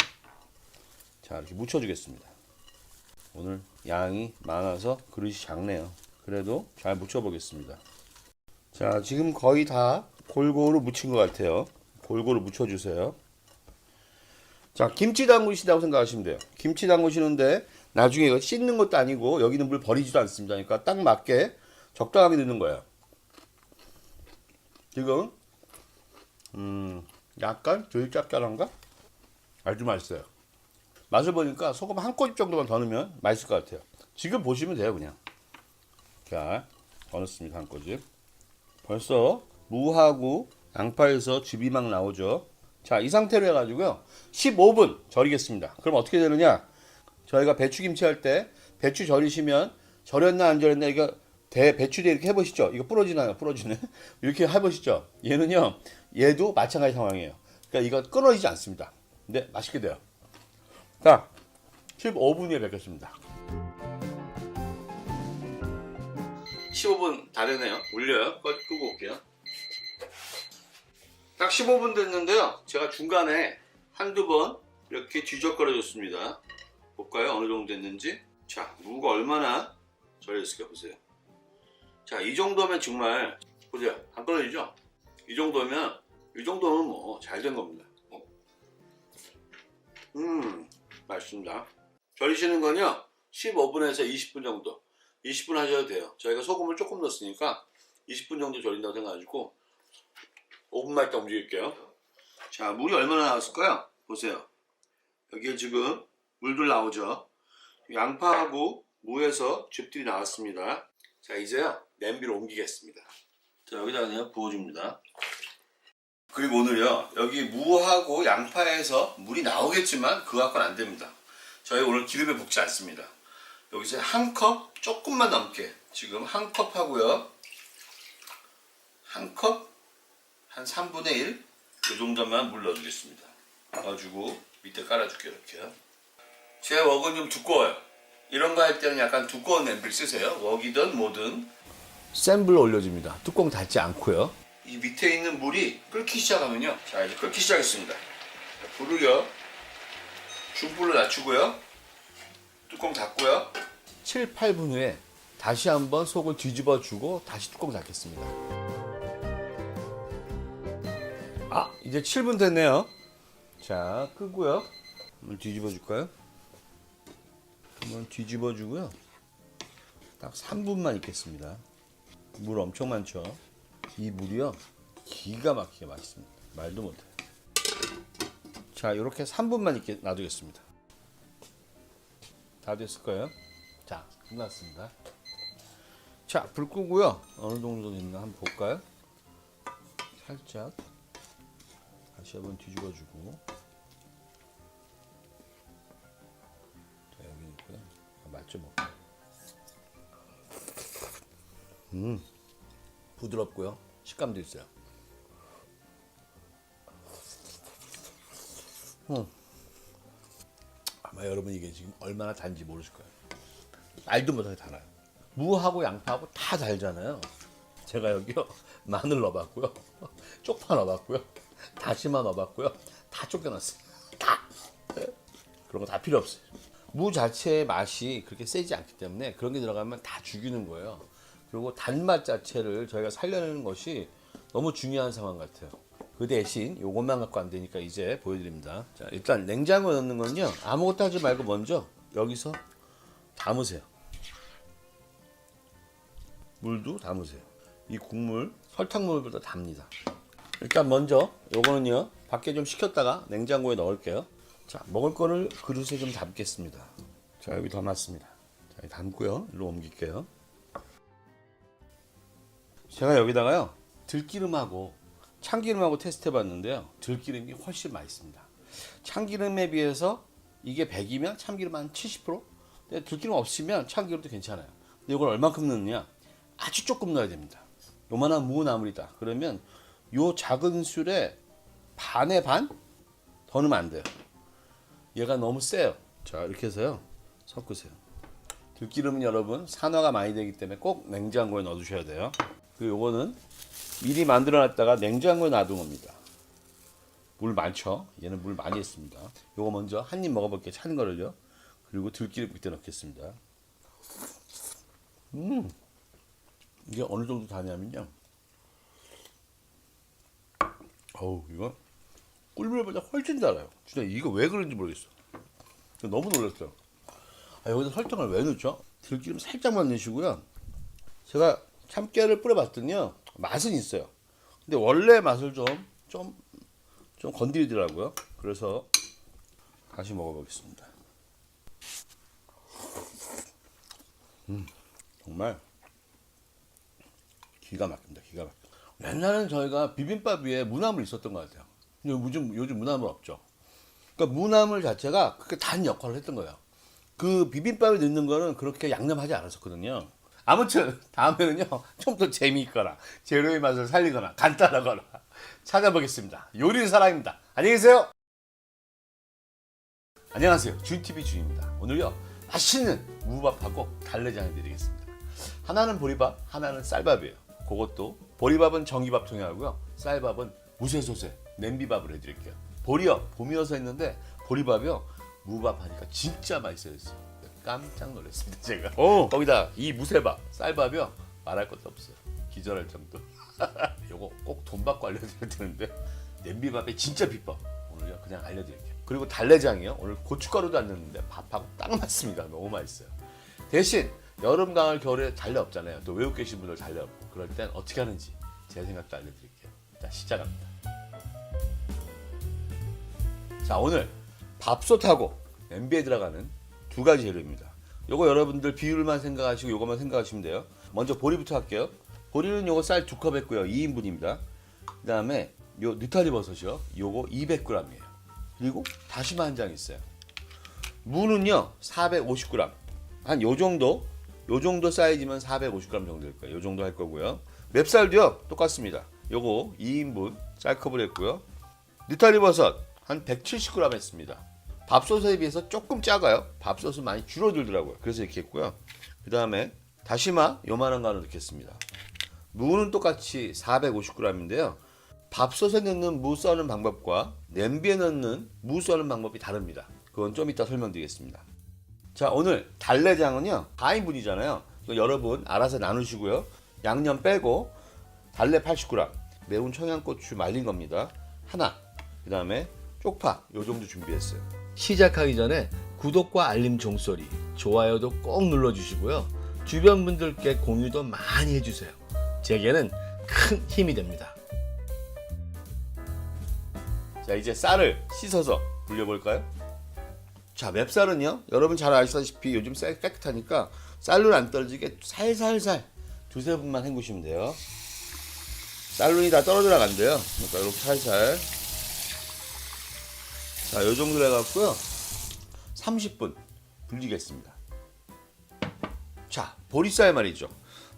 자, 이렇게 묻혀주겠습니다. 오늘 양이 많아서 그릇이 작네요. 그래도 잘 묻혀보겠습니다. 자, 지금 거의 다 골고루 묻힌 것 같아요. 골고루 묻혀주세요. 자, 김치 담그시다고 생각하시면 돼요. 김치 담그시는데 나중에 이거 씻는 것도 아니고 여기는 물 버리지도 않습니다. 그러니까 딱 맞게 적당하게 넣는 거예요. 지금 약간 덜 짭짤한가? 아주 맛있어요. 맛을 보니까 소금 한 꼬집 정도만 더 넣으면 맛있을 것 같아요. 지금 보시면 돼요. 그냥 자, 더 넣습니다. 한 꼬집. 벌써 무하고 양파에서 즙이 막 나오죠. 자, 이 상태로 해가지고요 15분 절이겠습니다. 그럼 어떻게 되느냐, 저희가 배추김치 할 때 배추 절이시면 절였나 안 절였나 이거 배추대 이렇게 해보시죠. 이거 부러지나요? 부러지네. 이렇게 해보시죠. 얘는요 얘도 마찬가지 상황이에요. 그러니까 이거 끊어지지 않습니다. 근데 맛있게 돼요. 자, 15분 후에 뵙겠습니다. 15분 다 되네요. 올려요. 끄고 올게요. 딱 15분 됐는데요. 제가 중간에 한두 번 이렇게 뒤적거려 줬습니다. 볼까요? 어느 정도 됐는지. 자, 무가 얼마나 절였을까 보세요. 자, 이 정도면 정말 보세요. 안 떨어지죠? 이 정도면 뭐 잘 된 겁니다. 맛있습니다. 절이시는 건요 15분에서 20분 정도. 20분 하셔도 돼요. 저희가 소금을 조금 넣었으니까 20분 정도 절인다고 생각하시고 5분만 있다 움직일게요. 자, 물이 얼마나 나왔을까요? 보세요. 여기에 지금 물들 나오죠. 양파하고 무에서 즙들이 나왔습니다. 자, 이제요 냄비로 옮기겠습니다. 자, 여기다가 그냥 부어줍니다. 그리고 오늘요 여기 무하고 양파에서 물이 나오겠지만 그거 갖고는 안 됩니다. 저희 오늘 기름에 볶지 않습니다. 여기서 한 컵 조금만 넘게, 지금 한 컵 하고요, 한 컵 한 3분의 1 이 정도만 물 넣어주겠습니다. 넣어주고 밑에 깔아줄게요. 이렇게요. 제 웍은 좀 두꺼워요. 이런 거 할 때는 약간 두꺼운 냄비를 쓰세요. 웍이든 뭐든. 센 불로 올려줍니다. 뚜껑 닫지 않고요. 이 밑에 있는 물이 끓기 시작하면요, 자 이제 끓기 시작했습니다. 불을요 중불로 낮추고요, 뚜껑 닫고요, 7, 8분 후에 다시 한번 속을 뒤집어 주고 다시 뚜껑 닫겠습니다. 아, 이제 7분 됐네요. 자, 끄고요. 한번 뒤집어 줄까요? 한번 뒤집어 주고요. 딱 3분만 익겠습니다. 물 엄청 많죠? 이 물이요 기가 막히게 맛있습니다. 말도 못해요. 자, 이렇게 3분만 익게 놔두겠습니다. 다 됐을 거예요. 자, 끝났습니다. 자, 불 끄고요. 어느 정도 됐나 한번 볼까요? 살짝 다시 한번 뒤집어주고, 자, 여기 있고요. 맛 좀 먹고. 부드럽고요. 식감도 있어요. 아마 여러분 이게 지금 얼마나 단지 모르실 거예요. 말도 못하게 달아요. 무하고 양파하고 다 달잖아요. 제가 여기요 마늘 넣어봤고요, 쪽파 넣어봤고요, 다시마 넣어봤고요, 다 쫓겨났어요. 다. 그런 거 다 필요 없어요. 무 자체의 맛이 그렇게 세지 않기 때문에 그런 게 들어가면 다 죽이는 거예요. 그리고 단맛 자체를 저희가 살려내는 것이 너무 중요한 상황 같아요. 그 대신 요것만 갖고 안 되니까 이제 보여드립니다. 자, 일단 냉장고에 넣는 건요 아무것도 하지 말고 먼저 여기서 담으세요. 물도 담으세요. 이 국물 설탕물보다 답니다. 일단 먼저 요거는요 밖에 좀 식혔다가 냉장고에 넣을게요. 자, 먹을 거를 그릇에 좀 담겠습니다. 자, 여기 담았습니다. 자, 담고요 일로 옮길게요. 제가 여기다가요 들기름하고 참기름하고 테스트 해봤는데요, 들기름이 훨씬 맛있습니다. 참기름에 비해서 이게 100이면 참기름 한 70%? 근데 들기름 없으면 참기름도 괜찮아요. 근데 이걸 얼만큼 넣느냐, 아주 조금 넣어야 됩니다. 요만한 무나물이다 그러면 요 작은 술에 반의 반? 더 넣으면 안 돼요. 얘가 너무 세요. 자, 이렇게 해서요 섞으세요. 들기름은 여러분 산화가 많이 되기 때문에 꼭 냉장고에 넣어 두셔야 돼요. 그리고 요거는 미리 만들어 놨다가 냉장고에 놔둔 겁니다. 물 많죠? 얘는 물 많이 했습니다. 요거 먼저 한 입 먹어볼게요. 찬 거를요. 그리고 들기름 밑에 넣겠습니다. 이게 어느 정도 다냐면요, 어우, 이거 꿀물보다 훨씬 달아요. 진짜 이거 왜 그런지 모르겠어. 너무 놀랐어요. 아, 여기다 설탕을 왜 넣죠? 들기름 살짝만 넣으시고요. 제가 참깨를 뿌려봤더니요 맛은 있어요. 근데 원래 맛을 좀 건드리더라고요. 그래서 다시 먹어보겠습니다. 정말 기가 막힙니다. 기가 막혀. 옛날에는 저희가 비빔밥 위에 무나물 있었던 것 같아요. 근데 요즘 무나물 없죠. 그러니까 무나물 자체가 그렇게 단 역할을 했던 거예요. 그 비빔밥에 넣는 거는 그렇게 양념하지 않았었거든요. 아무튼 다음에는요 좀 더 재미있거나 재료의 맛을 살리거나 간단하거나 찾아보겠습니다. 요리는 사랑입니다. 안녕히 계세요. 안녕하세요. 준TV 준입니다. 오늘요 맛있는 무밥하고 달래장 해드리겠습니다. 하나는 보리밥, 하나는 쌀밥이에요. 그것도 보리밥은 전기밥 통하고요, 쌀밥은 무쇠솥에 냄비밥을 해드릴게요. 보리요 봄이어서 했는데 보리밥이요 무밥 하니까 진짜 맛있어졌어요. 깜짝 놀랐습니다 제가. 거기다 이 무쇠밥, 쌀밥이요 말할 것도 없어요. 기절할 정도. 요거 꼭 돈 받고 알려드려야 되는데 냄비밥의 진짜 비법 오늘요 그냥 알려드릴게요. 그리고 달래장이요 오늘 고춧가루도 안 넣는데 밥하고 딱 맞습니다. 너무 맛있어요. 대신 여름, 가을, 겨울에 달래 없잖아요. 또 외국 계신 분들 달래 없고. 그럴 땐 어떻게 하는지 제 생각도 알려드릴게요. 자, 시작합니다. 자, 오늘 밥솥하고 냄비에 들어가는 두 가지 재료입니다. 요거 여러분들 비율만 생각하시고 요거만 생각하시면 돼요. 먼저 보리부터 할게요. 보리는 요거 쌀 2컵 했고요. 2인분입니다. 그 다음에 요 느타리 버섯이요. 요거 200g이에요. 그리고 다시마 한 장 있어요. 무는요 450g. 한 요 정도 사이즈면 450g 정도 될 거예요. 요 정도 할 거고요. 맵쌀도요 똑같습니다. 요거 2인분 쌀컵을 했고요. 느타리 버섯 한 170g 했습니다. 밥솥에 비해서 조금 작아요. 밥솥은 많이 줄어들더라고요. 그래서 이렇게 했고요. 그 다음에 다시마 요만한 거 하나 넣겠습니다. 무는 똑같이 450g인데요. 밥솥에 넣는 무 써는 방법과 냄비에 넣는 무 써는 방법이 다릅니다. 그건 좀 이따 설명드리겠습니다. 자, 오늘 달래장은요 4인분이잖아요. 여러분 알아서 나누시고요. 양념 빼고 달래 80g, 매운 청양고추 말린 겁니다. 하나, 그 다음에 쪽파 요 정도 준비했어요. 시작하기 전에 구독과 알림 종소리, 좋아요도 꼭 눌러주시고요. 주변 분들께 공유도 많이 해주세요. 제게는 큰 힘이 됩니다. 자, 이제 쌀을 씻어서 불려볼까요? 자, 맵쌀은요 여러분 잘 아시다시피 요즘 쌀 깨끗하니까 쌀눈 안 떨어지게 살살살 두세 분만 헹구시면 돼요. 쌀눈이 다 떨어져 나간대요. 그러니까 이렇게 살살. 자, 요 정도 해갖고요 30분 불리겠습니다. 자, 보리쌀 말이죠.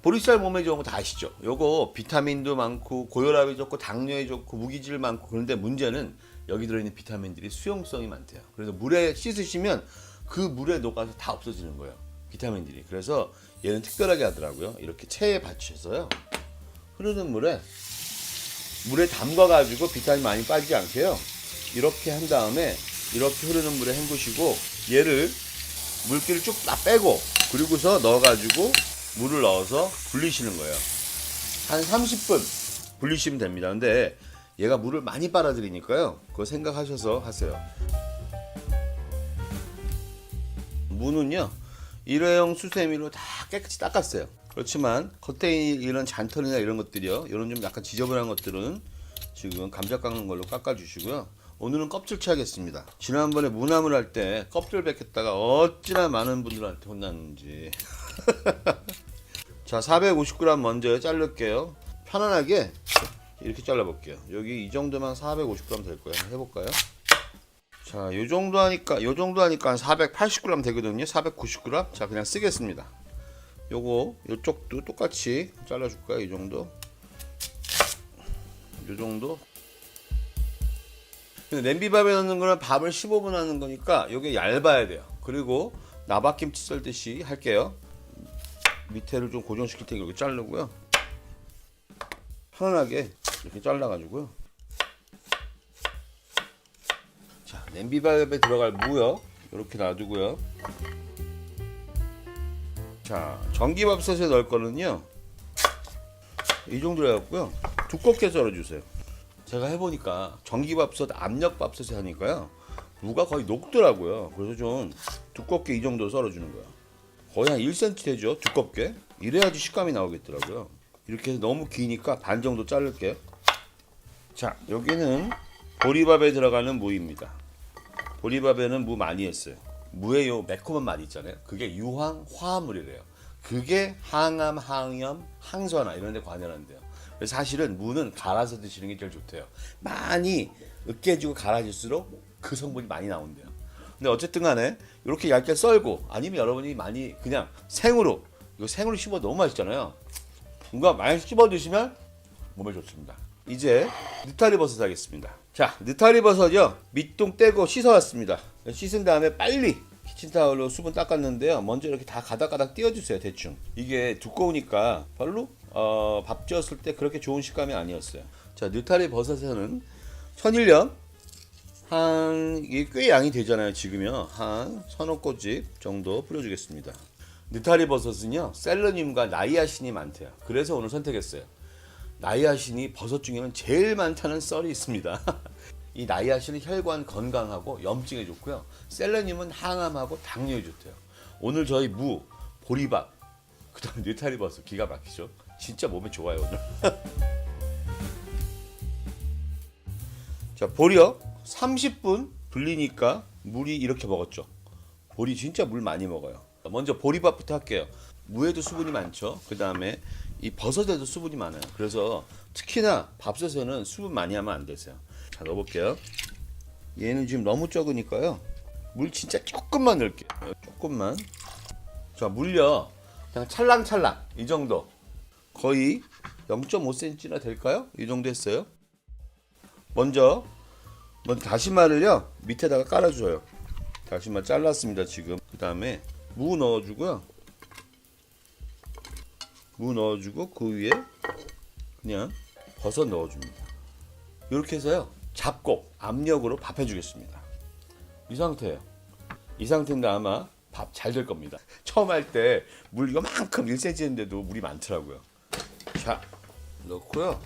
보리쌀 몸에 좋은 거 다 아시죠? 요거 비타민도 많고 고혈압에 좋고 당뇨에 좋고 무기질 많고. 그런데 문제는 여기 들어있는 비타민들이 수용성이 많대요. 그래서 물에 씻으시면 그 물에 녹아서 다 없어지는 거예요, 비타민들이. 그래서 얘는 특별하게 하더라고요. 이렇게 체에 받쳐서요 흐르는 물에 담가 가지고 비타민 많이 빠지지 않게요. 이렇게 한 다음에 이렇게 흐르는 물에 헹구시고 얘를 물기를 쭉 다 빼고 그리고서 넣어가지고 물을 넣어서 불리시는 거예요. 한 30분 불리시면 됩니다. 근데 얘가 물을 많이 빨아들이니까요, 그거 생각하셔서 하세요. 무는요 일회용 수세미로 다 깨끗이 닦았어요. 그렇지만 겉에 이런 잔털이나 이런 것들이요, 이런 좀 약간 지저분한 것들은 지금 감자 깎는 걸로 깎아주시고요. 오늘은 껍질 채하겠습니다. 지난번에 무나물 할 때 껍질 벗겼다가 어찌나 많은 분들한테 혼났는지. 자, 450g 먼저 자를게요. 편안하게 이렇게 잘라볼게요. 여기 이 정도면 450g 될 거예요. 한번 해볼까요? 자, 요 정도 하니까 한 480g 되거든요. 490g. 자, 그냥 쓰겠습니다. 요쪽도 똑같이 잘라줄까요? 이 정도. 요 정도. 근데 냄비밥에 넣는 거는 밥을 15분 하는 거니까 요게 얇아야 돼요. 그리고 나박김치 썰듯이 할게요. 밑에를 좀 고정시킬 테니까 이렇게 자르고요. 편안하게 이렇게 잘라가지고요. 자, 냄비밥에 들어갈 무요 이렇게 놔두고요. 자, 전기밥솥에 넣을 거는요 이 정도로 해갖고요 두껍게 썰어주세요. 제가 해보니까 전기밥솥, 압력밥솥에 하니까요 무가 거의 녹더라고요. 그래서 좀 두껍게 이 정도 썰어주는 거야. 거의 한 1cm 되죠, 두껍게. 이래야지 식감이 나오겠더라고요. 이렇게 해서 너무 기니까 반 정도 자를게요. 자, 여기는 보리밥에 들어가는 무입니다. 보리밥에는 무 많이 했어요. 무에 요 매콤한 맛이 있잖아요. 그게 유황 화합물이래요. 그게 항암, 항염, 항산화 이런 데 관여한대요. 그래서 사실은 무는 갈아서 드시는 게 제일 좋대요. 많이 으깨지고 갈아질수록 그 성분이 많이 나온대요. 근데 어쨌든 간에 이렇게 얇게 썰고, 아니면 여러분이 많이 그냥 생으로, 이거 생으로 씹어 너무 맛있잖아요. 뭔가 많이 씹어 드시면 몸에 좋습니다. 이제 느타리 버섯 하겠습니다. 자, 느타리 버섯이요 밑동 떼고 씻어왔습니다. 씻은 다음에 빨리 키친타올로 수분 닦았는데요. 먼저 이렇게 다 가닥가닥 띄워주세요. 대충. 이게 두꺼우니까 별로 밥 지었을 때 그렇게 좋은 식감이 아니었어요. 자, 느타리 버섯에는 천일염 이게 꽤 양이 되잖아요. 지금요 한 서너 꼬집 정도 뿌려주겠습니다. 느타리 버섯은요 셀레늄과 나이아신이 많대요. 그래서 오늘 선택했어요. 나이아신이 버섯 중에는 제일 많다는 썰이 있습니다. 이 나이아신은 혈관 건강하고 염증에 좋고요. 셀레늄은 항암하고 당뇨에 좋대요. 오늘 저희 무 보리밥, 그다음에 느타리버섯 기가 막히죠. 진짜 몸에 좋아요 오늘. 자, 보리요. 30분 불리니까 물이 이렇게 먹었죠. 보리 진짜 물 많이 먹어요. 먼저 보리밥부터 할게요. 무에도 수분이 많죠. 그 다음에 이 버섯에도 수분이 많아요. 그래서 특히나 밥솥에는 수분 많이 하면 안 되세요. 자, 넣어볼게요. 얘는 지금 너무 적으니까요. 물 진짜 조금만 넣을게요. 조금만. 자, 물요. 그냥 찰랑찰랑 이 정도. 거의 0.5cm나 될까요? 이 정도 했어요. 먼저 다시마를요 밑에다가 깔아줘요. 다시마 잘랐습니다 지금. 그 다음에 무 넣어주고요. 무 넣어주고 그 위에 그냥 버섯 넣어줍니다. 이렇게 해서요 잡고 압력으로 밥 해주겠습니다. 이 상태예요. 이 상태인데 아마 밥 잘 될 겁니다. 처음 할 때 물 이만큼 1cm인데도 물이 많더라고요. 자, 넣고요.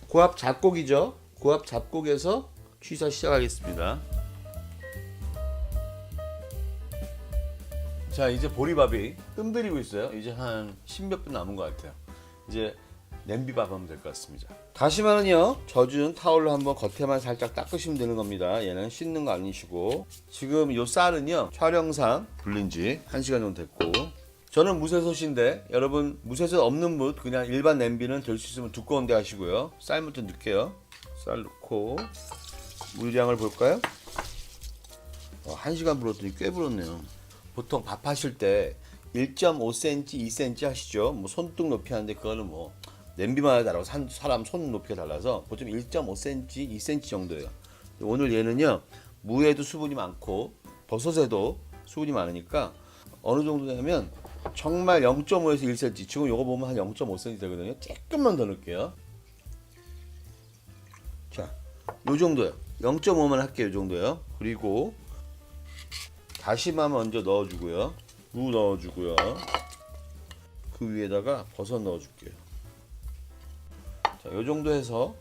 고압 잡곡이죠. 고압 잡곡에서 취사 시작하겠습니다. 자, 이제 보리밥이 뜸들이고 있어요. 이제 한 10몇 분 남은 것 같아요. 이제 냄비밥 하면 될 것 같습니다. 다시마는요 젖은 타올로 한번 겉에만 살짝 닦으시면 되는 겁니다. 얘는 씻는 거 아니시고. 지금 요 쌀은요 촬영상 불린 지 1시간 정도 됐고, 저는 무쇠솥인데 여러분 무쇠솥 없는 분 그냥 일반 냄비는 될 수 있으면 두꺼운 데 하시고요. 쌀부터 넣을게요. 쌀 넣고 물량을 볼까요? 1시간 불었더니 꽤 불었네요. 보통 밥 하실 때 1.5cm, 2cm 하시죠. 뭐 손등 높이 하는데 그거는 뭐 냄비마다 다르고 사람 손 높이가 달라서 보통 1.5cm, 2cm 정도예요. 오늘 얘는요 무에도 수분이 많고 버섯에도 수분이 많으니까 어느 정도 되냐면 정말 0.5에서 1cm, 지금 요거 보면 한 0.5cm 되거든요. 조금만 더 넣을게요. 자, 요 정도요. 0.5만 할게요. 요 정도요. 그리고 다시마 먼저 넣어주고요. 무 넣어주고요. 그 위에다가 버섯 넣어줄게요. 자, 요 정도 해서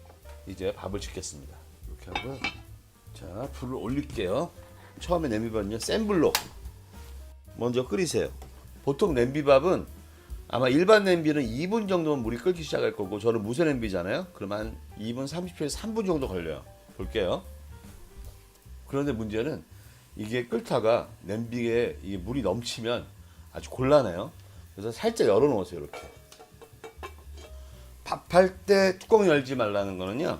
이제 밥을 짓겠습니다. 이렇게 하고요. 자, 불을 올릴게요. 처음에 냄비밥은요 센 불로 먼저 끓이세요. 보통 냄비밥은 아마 일반 냄비는 2분 정도면 물이 끓기 시작할 거고, 저는 무쇠 냄비잖아요. 그러면 한 2분 30초에서 3분 정도 걸려요. 볼게요. 그런데 문제는 이게 끓다가 냄비에 이게 물이 넘치면 아주 곤란해요. 그래서 살짝 열어놓으세요. 이렇게. 밥할 때 뚜껑 열지 말라는 거는요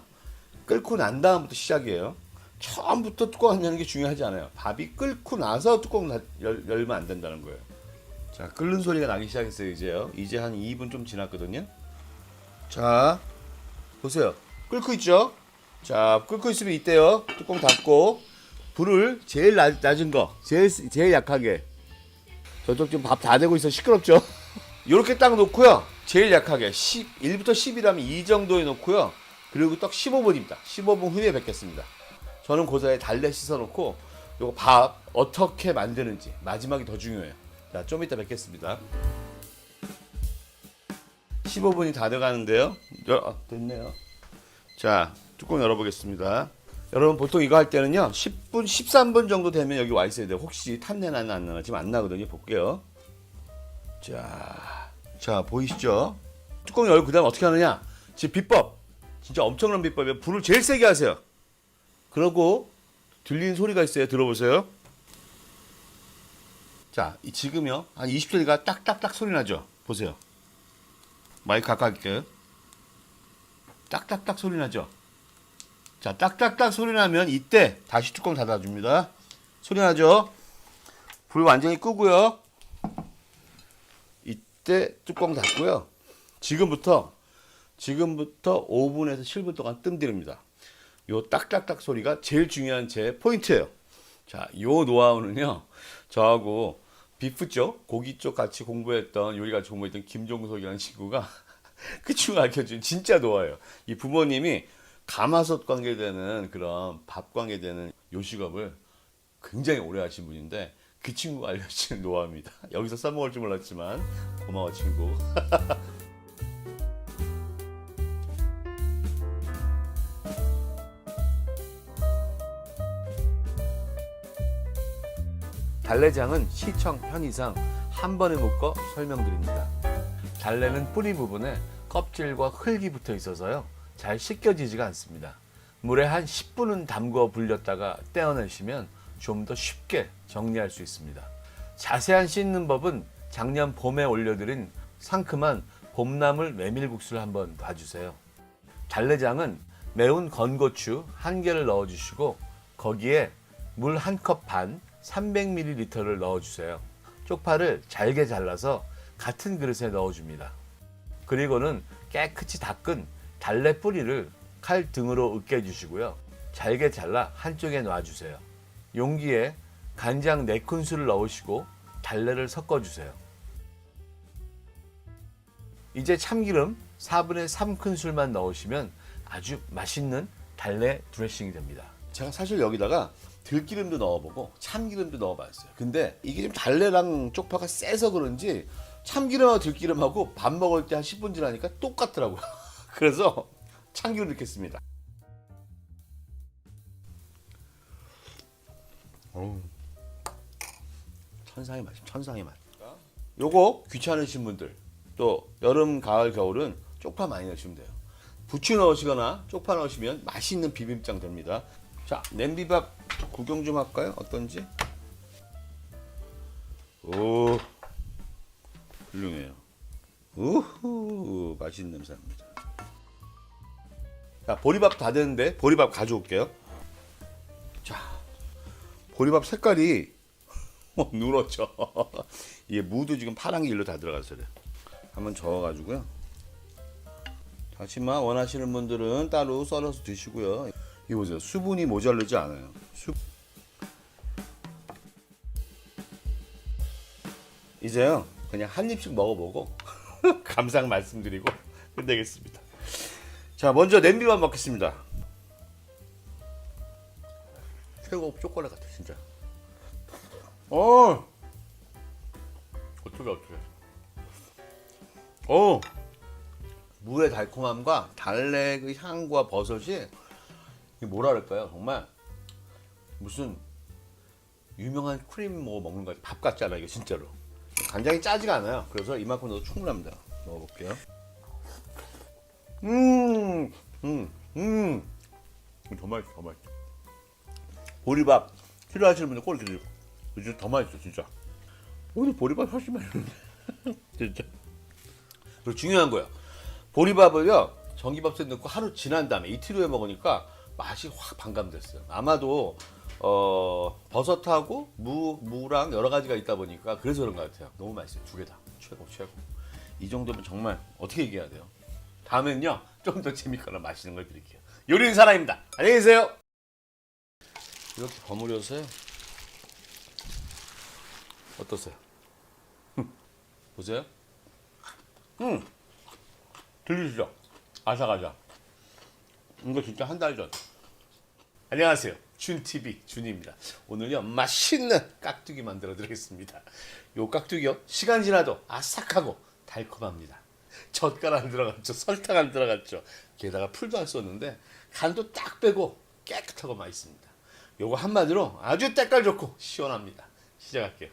끓고 난 다음부터 시작이에요. 처음부터 뚜껑 안 여는 게 중요하지 않아요. 밥이 끓고 나서 뚜껑 열면 안 된다는 거예요. 자, 끓는 소리가 나기 시작했어요. 이제요. 이제 한 2분 좀 지났거든요. 자, 보세요. 끓고 있죠? 자, 끓고 있으면 이때요. 뚜껑 닫고 불을 제일 낮은 거, 제일 약하게. 저쪽 지금 밥 다 되고 있어. 시끄럽죠? 이렇게 딱 놓고요. 제일 약하게 1부터 10이라면 이 정도에 놓고요. 그리고 딱 15분입니다. 15분 후에 뵙겠습니다. 저는 고사에 달래 씻어 놓고 요거 밥 어떻게 만드는지 마지막이 더 중요해요. 자, 좀 이따 뵙겠습니다. 15분이 다 돼가는데요. 됐네요. 자, 뚜껑 열어보겠습니다. 여러분 보통 이거 할 때는요 10분, 13분 정도 되면 여기 와 있어야 돼요. 혹시 탄내 나나 안 나나. 지금 안 나거든요. 볼게요. 자, 보이시죠? 뚜껑 열고 그 다음 어떻게 하느냐. 지금 비법, 진짜 엄청난 비법이에요. 불을 제일 세게 하세요. 그러고 들리는 소리가 있어요. 들어보세요. 자, 지금요 한 20초가 딱딱딱 소리 나죠. 보세요. 마이크 가까이 할게요. 딱딱딱 소리 나죠. 자, 딱딱딱 소리 나면 이때 다시 뚜껑 닫아줍니다. 소리 나죠. 불 완전히 끄고요. 이때 뚜껑 닫고요. 지금부터 5분에서 7분 동안 뜸 들입니다. 요 딱딱딱 소리가 제일 중요한 제 포인트예요. 자, 요 노하우는요 저하고 비프 쪽, 고기 쪽 같이 공부했던, 요리 같이 공부했던 김종석이라는 친구가 그 친구가 알려준 진짜 노하우예요. 이 부모님이 가마솥 관계되는 그런 밥 관계되는 요식업을 굉장히 오래 하신 분인데 그 친구가 알려준 노하우입니다. 여기서 써먹을 줄 몰랐지만 고마워 친구. 달래장은 시청 편의상 한 번에 묶어 설명드립니다. 달래는 뿌리 부분에 껍질과 흙이 붙어 있어서요. 잘 씻겨지지가 않습니다. 물에 한 10분은 담궈 불렸다가 떼어내시면 좀 더 쉽게 정리할 수 있습니다. 자세한 씻는 법은 작년 봄에 올려드린 상큼한 봄나물 메밀국수를 한번 봐주세요. 달래장은 매운 건고추 1개를 넣어주시고 거기에 물 1컵 반 300ml를 넣어주세요. 쪽파를 잘게 잘라서 같은 그릇에 넣어줍니다. 그리고는 깨끗이 닦은 달래 뿌리를 칼 등으로 으깨주시고요. 잘게 잘라 한쪽에 놔주세요. 용기에 간장 4큰술을 넣으시고 달래를 섞어주세요. 이제 참기름 4분의 3큰술만 넣으시면 아주 맛있는 달래 드레싱이 됩니다. 제가 사실 여기다가 들기름도 넣어보고 참기름도 넣어봤어요. 근데 이게 좀 달래랑 쪽파가 세서 그런지 참기름하고 들기름하고 밥 먹을 때 한 10분 지나니까 똑같더라고요. 그래서 참기름 넣겠습니다. 천상의 맛이야, 천상의 맛. 요거 귀찮으신 분들 또 여름, 가을, 겨울은 쪽파 많이 넣으시면 돼요. 부추 넣으시거나 쪽파 넣으시면 맛있는 비빔장 됩니다. 자, 냄비밥 구경 좀 할까요? 어떤지? 오, 훌륭해요. 우후, 맛있는 냄새 납니다. 자, 보리밥 다 됐는데 보리밥 가져올게요. 자, 보리밥 색깔이 누렇죠. 이게 무도 지금 파란 게 일로 다 들어가서 그래요. 한번 저어가지고요. 다시마 원하시는 분들은 따로 썰어서 드시고요. 이거 보세요. 수분이 모자르지 않아요. 이제요. 그냥 한 입씩 먹어보고 감상 말씀드리고 끝내겠습니다. 자, 먼저 냄비밥 먹겠습니다. 최고 초콜릿 같아, 진짜. 어떻게. 무의 달콤함과 달래 그 향과 버섯이 이게 뭐라 그럴까요? 정말 무슨 유명한 크림 뭐 먹는 거 밥 같잖아 이게 진짜로. 간장이 짜지가 않아요. 그래서 이만큼 넣어도 충분합니다. 먹어볼게요. 더 맛있어, 더 맛있어. 보리밥 싫어하시는 분들 꼭 이렇게 드세요. 더 맛있어, 진짜. 오늘 보리밥 훨씬 맛있는데. 진짜. 그리고 중요한 거예요. 보리밥을요, 전기밥솥에 넣고 하루 지난 다음에 이틀 후에 먹으니까 맛이 확 반감됐어요. 아마도 버섯하고 무랑 여러 가지가 있다 보니까 그래서 그런 것 같아요. 너무 맛있어요. 두 개 다. 최고. 이 정도면 정말 어떻게 얘기해야 돼요? 다음엔요, 좀 더 재밌거나 맛있는 걸 드릴게요. 요리는 사람입니다. 안녕히 계세요. 이렇게 버무려서요. 어떠세요? 보세요. 들리시죠? 아삭아삭. 이거 진짜 한 달 전. 안녕하세요. 준TV 준입니다. 오늘요 맛있는 깍두기 만들어 드리겠습니다. 요 깍두기요 시간 지나도 아삭하고 달콤합니다. 젓갈 안 들어갔죠. 설탕 안 들어갔죠. 게다가 풀도 안 썼는데 간도 딱 빼고 깨끗하고 맛있습니다. 요거 한마디로 아주 때깔 좋고 시원합니다. 시작할게요.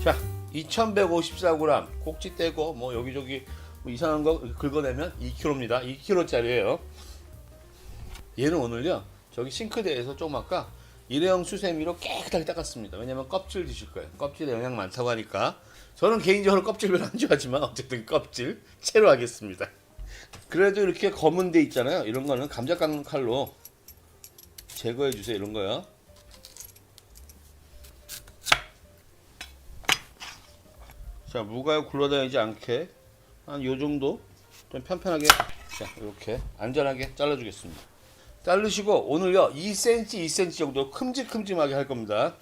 자, 2154g 꼭지 떼고 뭐 여기저기 뭐 이상한 거 긁어내면 2kg입니다. 2kg짜리예요. 얘는 오늘요 저기 싱크대에서 좀 아까 일회용 수세미로 깨끗하게 닦았습니다. 왜냐면 껍질 드실 거예요. 껍질에 영양 많다고 하니까. 저는 개인적으로 껍질 별로 안 좋아하지만 어쨌든 껍질 채로 하겠습니다. 그래도 이렇게 검은 데 있잖아요. 이런 거는 감자 깎는 칼로 제거해 주세요. 이런 거요. 자, 무가 굴러다니지 않게 한 요 정도 좀 편편하게, 자, 이렇게 안전하게 잘라주겠습니다. 자르시고 오늘요 2cm 정도 큼직큼직하게 할 겁니다.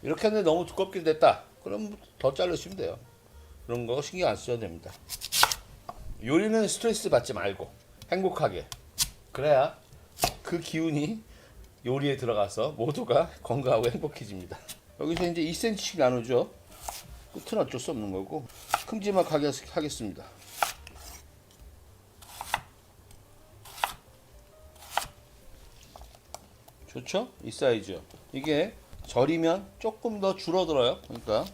이렇게 하는데 너무 두껍게 됐다 그럼 더 자르시면 돼요. 그런 거 신경 안 쓰셔도 됩니다. 요리는 스트레스 받지 말고 행복하게, 그래야 그 기운이 요리에 들어가서 모두가 건강하고 행복해집니다. 여기서 이제 2cm씩 나누죠. 끝은 어쩔 수 없는 거고 큼지막하게 하겠습니다. 좋죠? 이 사이즈. 이게 절이면 조금 더 줄어들어요. 그러니까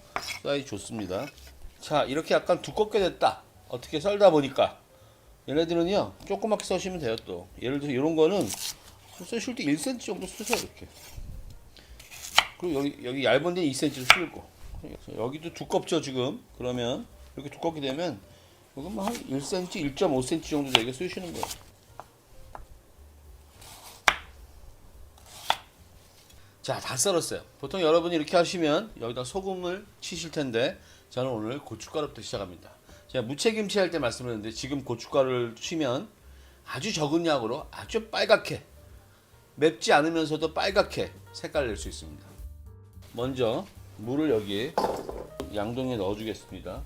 사이즈 좋습니다. 자, 이렇게 약간 두껍게 됐다. 어떻게 썰다 보니까 얘네들은요 조그맣게 써시면 돼요. 또 예를 들어서 이런 거는 쓰실 때 1cm 정도 쓰세요. 이렇게. 그리고 여기 얇은 데는 2cm로 쓸고, 여기도 두껍죠 지금. 그러면 이렇게 두껍게 되면 이건 뭐한 1cm, 1.5cm 정도 되게 쓰시는 거예요. 자, 다 썰었어요. 보통 여러분이 이렇게 하시면 여기다 소금을 치실 텐데 저는 오늘 고춧가루부터 시작합니다. 제가 무채김치 할 때 말씀드렸는데 지금 고춧가루를 치면 아주 적은 양으로 아주 빨갛게, 맵지 않으면서도 빨갛게 색깔을 낼 수 있습니다. 먼저 물을 여기 양동이에 넣어 주겠습니다.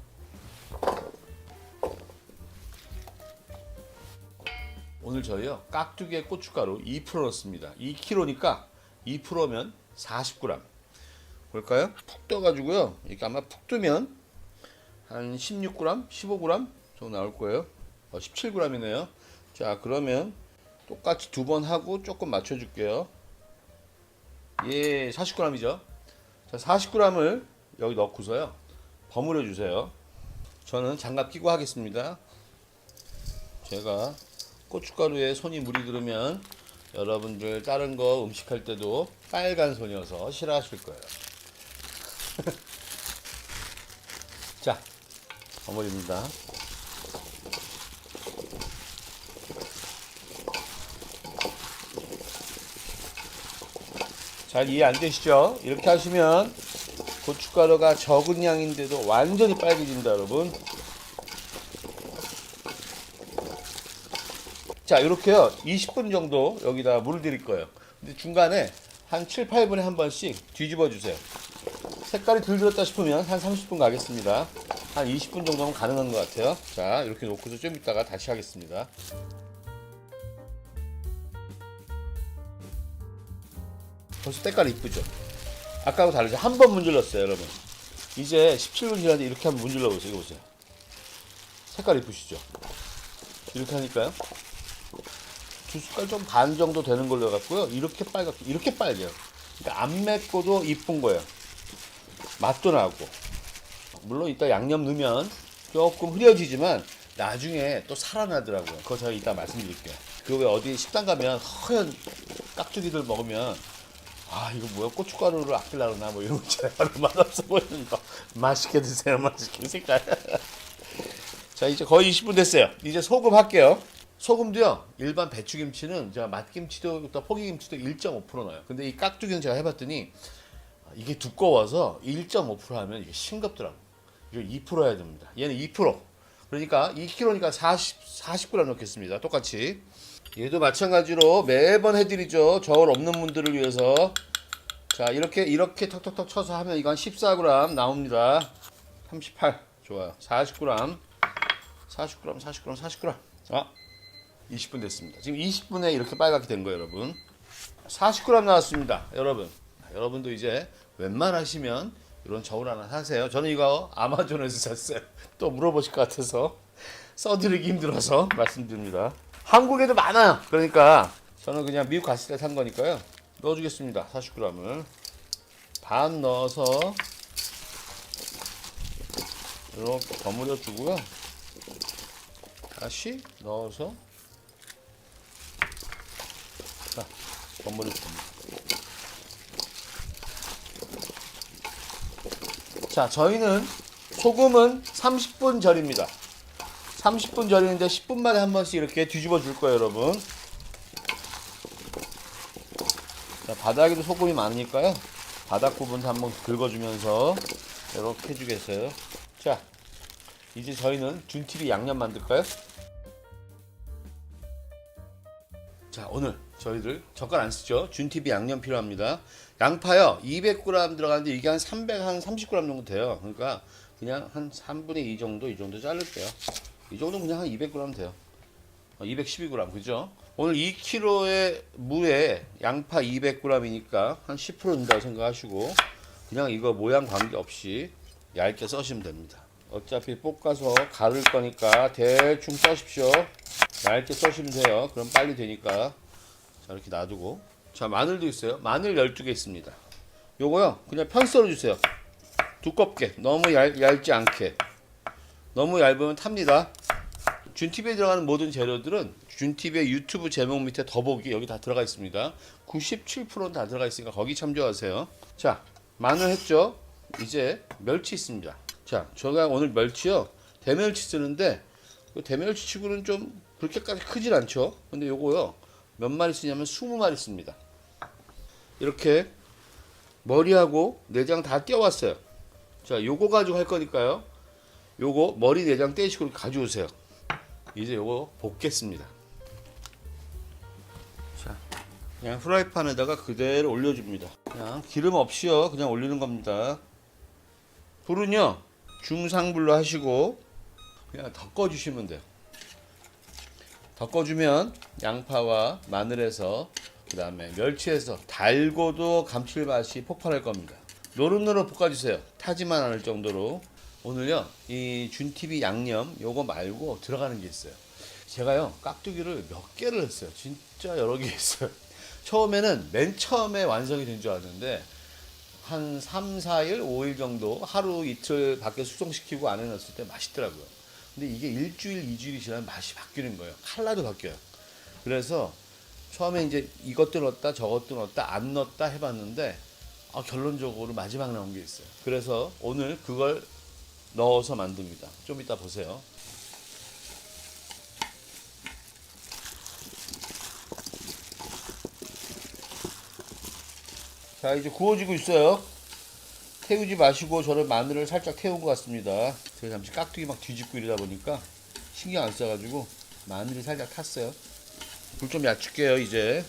오늘 저희요 깍두기에 고춧가루 2% 넣습니다. 2kg니까 2%면 40g. 볼까요? 푹 떠가지고요. 이렇게 아마 푹 뜨면 한 16g, 15g 정도 나올 거예요. 17g이네요. 자, 그러면 똑같이 두 번 하고 조금 맞춰줄게요. 예, 40g이죠. 자, 40g을 여기 넣고서요 버무려 주세요. 저는 장갑 끼고 하겠습니다. 제가 고춧가루에 손이 물이 들으면 여러분들 다른 거 음식할 때도 빨간 손이어서 싫어하실 거예요. 자, 버무립니다. 잘 이해 안 되시죠? 이렇게 하시면 고춧가루가 적은 양인데도 완전히 빨개진다, 여러분. 자, 이렇게요 20분 정도 여기다 물 드릴 거예요. 근데 중간에 한 7, 8분에 한 번씩 뒤집어 주세요. 색깔이 덜 들었다 싶으면 한 30분 가겠습니다. 한 20분 정도면 가능한 것 같아요. 자, 이렇게 놓고서 좀 이따가 다시 하겠습니다. 벌써 색깔이 이쁘죠? 아까하고 다르죠? 한 번 문질렀어요, 여러분. 이제 17분 지났는데 이렇게 한번 문질러 보세요. 이거 보세요. 색깔 이쁘시죠? 이렇게 하니까요. 두 숟갈 좀 반 정도 되는 걸로 해갖고요. 이렇게 빨갛게, 이렇게 빨개요. 그러니까 안 맵고도 이쁜 거예요. 맛도 나고. 물론 이따 양념 넣으면 조금 흐려지지만 나중에 또 살아나더라고요. 그거 제가 이따 말씀드릴게요. 그 왜 어디 식당 가면 허연 깍두기들 먹으면 아, 이거 뭐야, 고춧가루를 아끼려고 그러나 뭐 이런 거 있잖아요. 맛없어 보이는 거. 맛있게 드세요. 맛있게 색깔. 자, 이제 거의 20분 됐어요. 이제 소금 할게요. 소금도요, 일반 배추김치는 제가 맛김치도 또 포기김치도 1.5% 넣어요. 근데 이 깍두기는 제가 해봤더니 이게 두꺼워서 1.5% 하면 이게 싱겁더라고. 이거 2% 해야 됩니다. 얘는 2%. 그러니까 2kg니까 40g 넣겠습니다. 똑같이. 얘도 마찬가지로 매번 해드리죠. 저울 없는 분들을 위해서. 자, 이렇게 턱턱턱 쳐서 하면 이거 한 14g 나옵니다. 38. 좋아요. 40g. 40g, 40g, 40g. 아, 20분 됐습니다. 지금 20분에 이렇게 빨갛게 된 거예요, 여러분. 40g 나왔습니다, 여러분. 여러분도 이제 웬만하시면 이런 저울 하나 사세요. 저는 이거 아마존에서 샀어요. 또 물어보실 것 같아서 써드리기 힘들어서 말씀드립니다. 한국에도 많아요. 그러니까 저는 그냥 미국 갔을 때 산 거니까요. 넣어주겠습니다. 40g을 반 넣어서 이렇게 버무려 주고요. 다시 넣어서 자, 버무려 줍니다. 자, 저희는 소금은 30분 절입니다. 30분 절이는데 10분 만에 한 번씩 이렇게 뒤집어 줄 거예요, 여러분. 자, 바닥에도 소금이 많으니까요. 바닥 부분 한번 긁어주면서 이렇게 해주겠어요. 자, 이제 저희는 준TV 양념 만들까요? 자, 오늘 저희들 젓갈 안 쓰죠? 준TV 양념 필요합니다. 양파요 200g 들어가는데 이게 한 30g 정도 돼요. 그러니까 그냥 한 3분의 2 정도, 이 정도 자를게요. 이 정도는 그냥 한 200g 돼요. 212g, 그죠? 오늘 2kg의 무에 양파 200g이니까 한 10% 넣는다고 생각하시고 그냥 이거 모양 관계없이 얇게 써시면 됩니다. 어차피 볶아서 가를 거니까 대충 써십시오. 얇게 써시면 돼요. 그럼 빨리 되니까. 자, 이렇게 놔두고 자, 마늘도 있어요. 마늘 12개 있습니다. 요거요, 그냥 편 썰어주세요. 두껍게, 너무 얇지 않게. 너무 얇으면 탑니다. 준TV에 들어가는 모든 재료들은 준TV의 유튜브 제목 밑에 더보기 여기 다 들어가 있습니다. 97%는 다 들어가 있으니까 거기 참조하세요. 자, 마늘 했죠? 이제 멸치 있습니다. 자, 제가 오늘 멸치요, 대멸치 쓰는데 대멸치 치고는 좀 그렇게까지 크진 않죠. 근데 요거요, 몇 마리 쓰냐면 20마리 씁니다. 이렇게 머리하고 내장 다 떼어왔어요. 자, 요거 가지고 할 거니까요, 요거 머리 내장 떼시고 가져오세요. 이제 요거 볶겠습니다. 자, 그냥 프라이팬에다가 그대로 올려줍니다. 그냥 기름 없이요, 그냥 올리는 겁니다. 불은요, 중상불로 하시고 그냥 덮어주시면 돼요. 덮어주면 양파와 마늘에서, 그 다음에 멸치에서 달고도 감칠맛이 폭발할 겁니다. 노릇노릇 볶아주세요. 타지만 않을 정도로. 오늘요, 이 준TV 양념 요거 말고 들어가는 게 있어요. 제가요, 깍두기를 몇 개를 했어요. 진짜 여러 개 했어요. 처음에는 맨 처음에 완성이 된 줄 알았는데 한 3, 4일, 5일 정도, 하루 이틀 밖에 숙성시키고 안에 넣었을 때 맛있더라고요. 근데 이게 일주일, 2주일이 지나면 맛이 바뀌는 거예요. 컬러도 바뀌어요. 그래서 처음에 이제 이것도 넣었다, 저것도 넣었다, 안 넣었다 해봤는데 결론적으로 마지막 나온 게 있어요. 그래서 오늘 그걸 넣어서 만듭니다. 좀 이따 보세요. 자, 이제 구워지고 있어요. 태우지 마시고 저는 마늘을 살짝 태운 것 같습니다. 제가 잠시 깍두기 막 뒤집고 이러다 보니까 신경 안 써가지고 마늘이 살짝 탔어요. 불 좀 얕출게요 이제.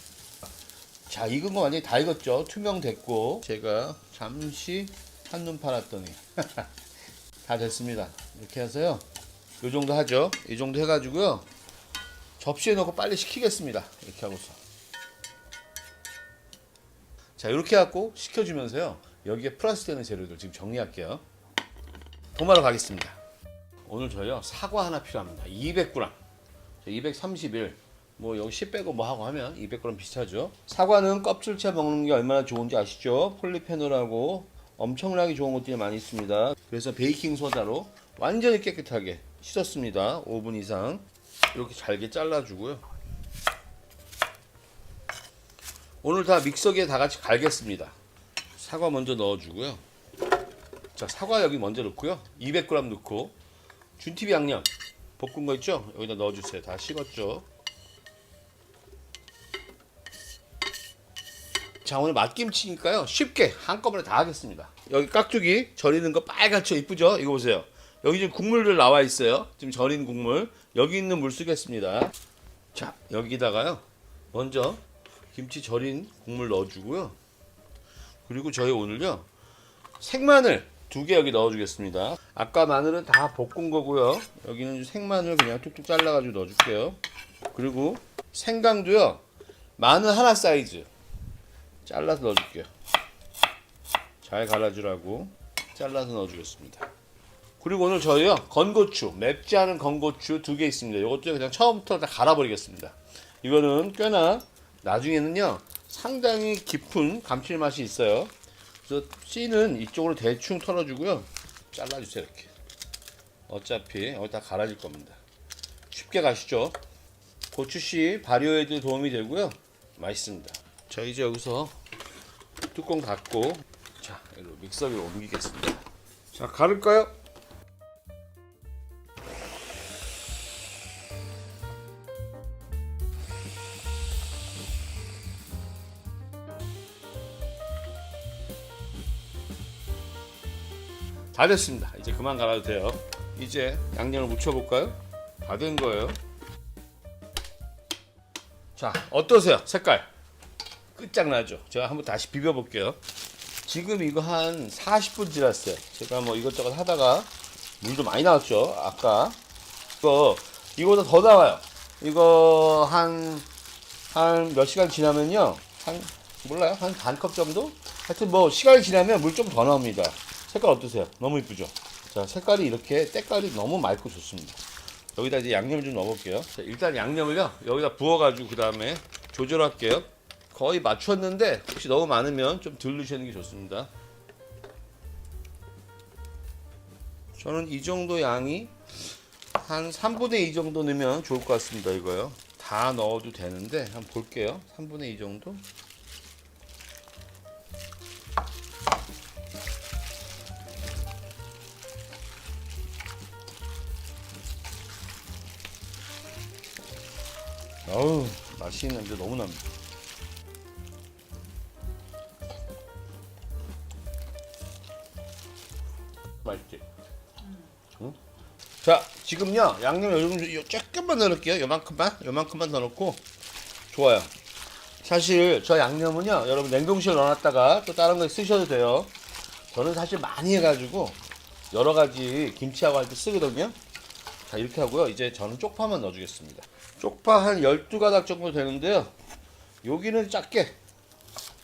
자, 익은 거 완전히 다 익었죠. 투명됐고 제가 잠시 한눈 팔았더니 다 됐습니다. 이렇게 해서요, 요 정도 하죠. 이 정도 해가지고요, 접시에 넣고 빨리 식히겠습니다. 이렇게 하고서. 자, 이렇게 해갖고 식혀주면서요, 여기에 플러스 되는 재료들 지금 정리할게요. 도마로 가겠습니다. 오늘 저희요, 사과 하나 필요합니다. 200g. 231. 뭐 여기 10 빼고 뭐 하고 하면 200g 비슷하죠. 사과는 껍질째 먹는 게 얼마나 좋은지 아시죠? 폴리페놀하고 엄청나게 좋은 것들이 많이 있습니다. 그래서 베이킹 소다로 완전히 깨끗하게 씻었습니다. 5분 이상. 이렇게 잘게 잘라주고요. 오늘 다 믹서기에 다 같이 갈겠습니다. 사과 먼저 넣어주고요. 자, 사과 여기 먼저 넣고요. 200g 넣고 준TV 양념 볶은 거 있죠? 여기다 넣어주세요. 다 식었죠? 자, 오늘 맛김치니까요, 쉽게 한꺼번에 다 하겠습니다. 여기 깍두기 절이는 거 빨갛죠? 이쁘죠? 이거 보세요. 여기 지금 국물들 나와 있어요. 지금 절인 국물. 여기 있는 물 쓰겠습니다. 자, 여기다가요, 먼저 김치 절인 국물 넣어주고요. 그리고 저희 오늘요, 생마늘 2개 여기 넣어주겠습니다. 아까 마늘은 다 볶은 거고요. 여기는 생마늘 그냥 툭툭 잘라가지고 넣어줄게요. 그리고 생강도요, 마늘 하나 사이즈 잘라서 넣어줄게요. 잘 갈아주라고 잘라서 넣어주겠습니다. 그리고 오늘 저희요, 건고추, 맵지 않은 건고추 2개 있습니다. 이것도 그냥 처음부터 다 갈아버리겠습니다. 이거는 꽤나 나중에는요, 상당히 깊은 감칠맛이 있어요. 그래서 씨는 이쪽으로 대충 털어주고요, 잘라주세요. 이렇게. 어차피 여기 다 갈아질 겁니다. 쉽게 가시죠. 고추씨 발효에도 도움이 되고요, 맛있습니다. 자, 이제 여기서 뚜껑 닫고, 자, 이리로 믹서기로 옮기겠습니다. 자, 갈을까요? 다 됐습니다. 이제 그만 갈아도 돼요. 이제 양념을 묻혀볼까요? 다 된 거예요. 자, 어떠세요? 색깔 끝장나죠? 제가 한번 다시 비벼볼게요. 지금 이거 한 40분 지났어요. 제가 뭐 이것저것 하다가 물도 많이 나왔죠. 아까 이거보다 더 나와요. 이거 한 몇 시간 지나면요, 몰라요, 한 반컵 정도? 하여튼 뭐 시간이 지나면 물 좀 더 나옵니다. 색깔 어떠세요? 너무 이쁘죠? 자, 색깔이 이렇게 때깔이 너무 맑고 좋습니다. 여기다 이제 양념을 좀 넣어볼게요. 자, 일단 양념을요, 여기다 부어가지고 그 다음에 조절할게요. 거의 맞췄는데 혹시 너무 많으면 좀 덜 넣으시는 게 좋습니다. 저는 이 정도 양이 한 3분의 2 정도 넣으면 좋을 것 같습니다. 이거요. 다 넣어도 되는데 한번 볼게요. 3분의 2 정도. 어우, 맛있는 냄새 너무 납니다. 맛있지? 응? 자, 지금요 양념 요 조금만 넣을게요. 요만큼만 더 넣고. 좋아요. 사실 저 양념은요 여러분 냉동실에 넣어놨다가 또 다른 거 쓰셔도 돼요. 저는 사실 많이 해가지고 여러 가지 김치하고 할 때 쓰거든요. 자, 이렇게 하고요. 이제 저는 쪽파만 넣어주겠습니다. 쪽파 한 12가닥 정도 되는데요. 여기는 작게,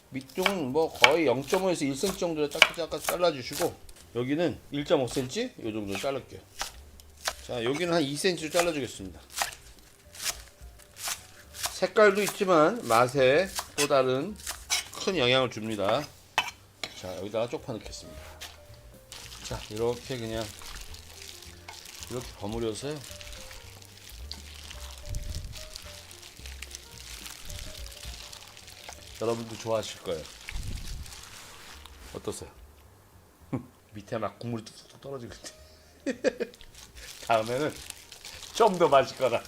밑둥은 뭐 거의 0.5에서 1cm 정도 작게 잘라주시고, 여기는 1.5cm 이 정도 자를게요. 자, 여기는 한 2cm로 잘라주겠습니다. 색깔도 있지만 맛에 또 다른 큰 영향을 줍니다. 자, 여기다가 쪽파 넣겠습니다. 자, 이렇게 그냥 이렇게 버무려서요. 여러분도 좋아하실 거예요. 어떠세요? 밑에 막 국물이 뚝뚝 떨어지는데 다음에는 좀 더 맛있거나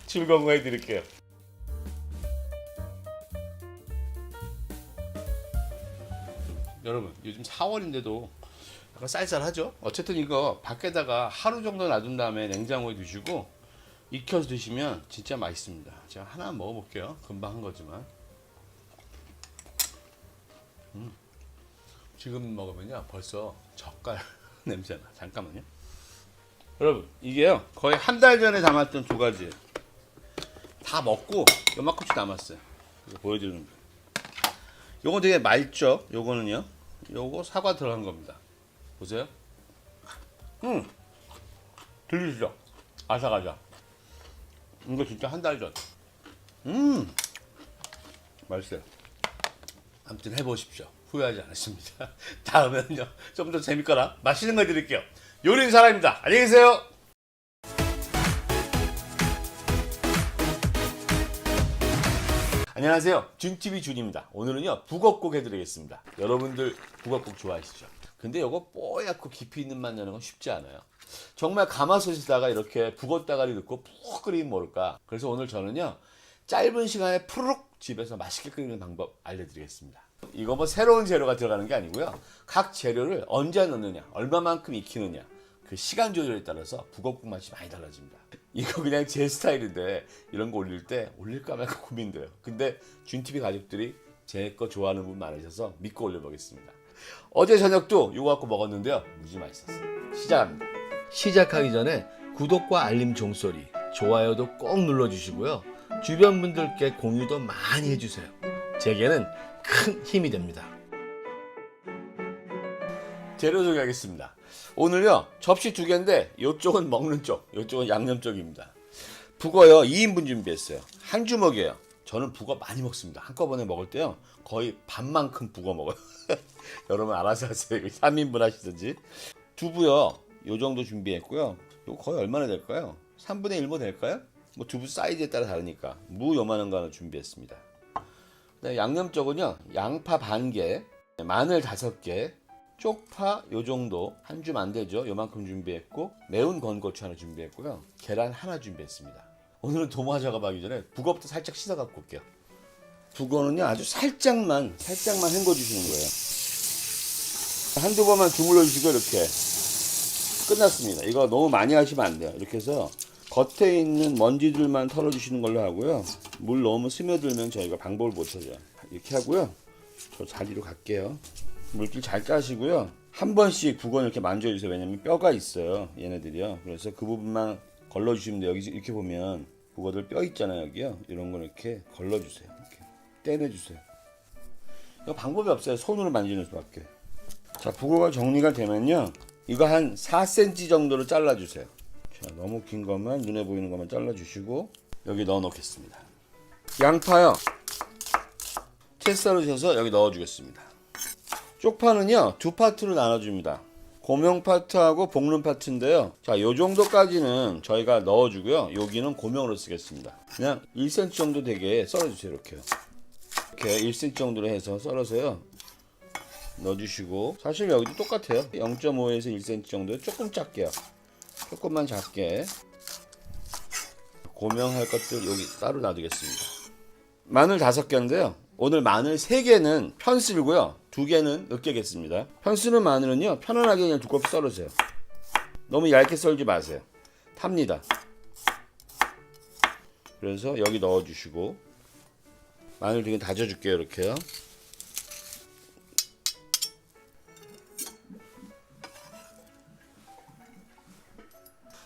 즐거운 거 해드릴게요. 여러분 요즘 4월인데도 약간 쌀쌀하죠? 어쨌든 이거 밖에다가 하루 정도 놔둔 다음에 냉장고에 두시고 익혀서 드시면 진짜 맛있습니다. 제가 하나 먹어볼게요. 금방 한 거지만 지금 먹으면요 벌써 젓갈 냄새나. 잠깐만요. 여러분 이게요 거의 한 달 전에 담았던 두 가지 다 먹고 요만큼씩 남았어요. 이거 보여드리는 거예요. 요거 되게 맑죠? 요거는요 요거 사과 들어간 겁니다. 보세요. 들리시죠? 아삭아삭. 이거 진짜 한 달 전. 맛있어요. 아무튼 해보십시오. 후회하지 않으십니다. 다음에는요 좀 더 재밌거나 맛있는 거 드릴게요. 요리는 사람입니다. 안녕히 계세요. 안녕하세요. 준TV 준입니다. 오늘은요 북엇국 해드리겠습니다. 여러분들 북엇국 좋아하시죠? 근데 이거 뽀얗고 깊이 있는 맛 내는 건 쉽지 않아요. 정말 가마솥에다가 이렇게 북엇 다가리 넣고 푹 끓이면 모를까. 그래서 오늘 저는요 짧은 시간에 푸르륵 집에서 맛있게 끓이는 방법 알려드리겠습니다. 이거 뭐 새로운 재료가 들어가는 게 아니고요. 각 재료를 언제 넣느냐, 얼마만큼 익히느냐, 그 시간 조절에 따라서 북엇국 맛이 많이 달라집니다. 이거 그냥 제 스타일인데 이런 거 올릴 때 올릴까 말까 고민돼요. 근데 준TV 가족들이 제 거 좋아하는 분 많으셔서 믿고 올려보겠습니다. 어제 저녁도 이거 갖고 먹었는데요. 무지 맛있었어요. 시작합니다. 시작하기 전에 구독과 알림 종소리, 좋아요도 꼭 눌러주시고요. 주변 분들께 공유도 많이 해주세요. 제게는 큰 힘이 됩니다. 재료 소개하겠습니다. 오늘요 접시 2개인데 이쪽은 먹는 쪽, 이쪽은 양념 쪽입니다. 북어요 2인분 준비했어요. 한 주먹이에요. 저는 북어 많이 먹습니다. 한꺼번에 먹을 때요 거의 반만큼 북어 먹어요. 여러분 알아서 하세요. 3인분 하시든지. 두부요 요 정도 준비했고요. 이거 거의 얼마나 될까요? 3분의 1모 될까요? 뭐 두부 사이즈에 따라 다르니까 무 요만한 거 하나 준비했습니다. 양념 쪽은요 양파 1개, 마늘 5개, 쪽파 요 정도, 한 줌 안 되죠. 요만큼 준비했고 매운 건고추 하나 준비했고요. 계란 하나 준비했습니다. 오늘은 도마 작업하기 전에 북어부터 살짝 씻어 갖고 올게요. 북어는요 아주 살짝만 헹궈 주시는 거예요. 한두 번만 주물러 주시고 이렇게 끝났습니다. 이거 너무 많이 하시면 안 돼요. 이렇게 해서 겉에 있는 먼지들만 털어주시는 걸로 하고요. 물 너무 스며들면 저희가 방법을 못 찾아요. 이렇게 하고요. 저 자리로 갈게요. 물길 잘 까시고요. 한 번씩 북어는 이렇게 만져주세요. 왜냐면 뼈가 있어요. 얘네들이요. 그래서 그 부분만 걸러주시면 돼요. 여기 이렇게 보면 북어들 뼈 있잖아요. 여기요. 이런 걸 이렇게 걸러주세요. 이렇게 떼내주세요. 이거 방법이 없어요. 손으로 만지는 수밖에. 자, 북어가 정리가 되면요. 이거 한 4cm 정도로 잘라주세요. 자, 너무 긴 것만 눈에 보이는 것만 잘라주시고 여기 넣어 놓겠습니다. 양파요 채 썰으셔서 여기 넣어주겠습니다. 쪽파는요 두 파트로 나눠줍니다. 고명 파트하고 볶는 파트인데요. 자, 요 정도까지는 저희가 넣어주고요. 여기는 고명으로 쓰겠습니다. 그냥 1cm 정도 되게 썰어주세요. 이렇게 1cm 정도로 해서 썰어서요 넣어주시고, 사실 여기도 똑같아요. 0.5에서 1cm 정도, 조금 작게요. 조금만 작게. 고명할 것들 여기 따로 놔두겠습니다. 마늘 5개인데요. 오늘 마늘 3개는 편쓸고요. 2개는 으깨겠습니다. 편쓰는 마늘은요, 편안하게 그냥 두껍게 썰으세요. 너무 얇게 썰지 마세요. 탑니다. 그래서 여기 넣어주시고, 마늘 되게 다져줄게요. 이렇게요.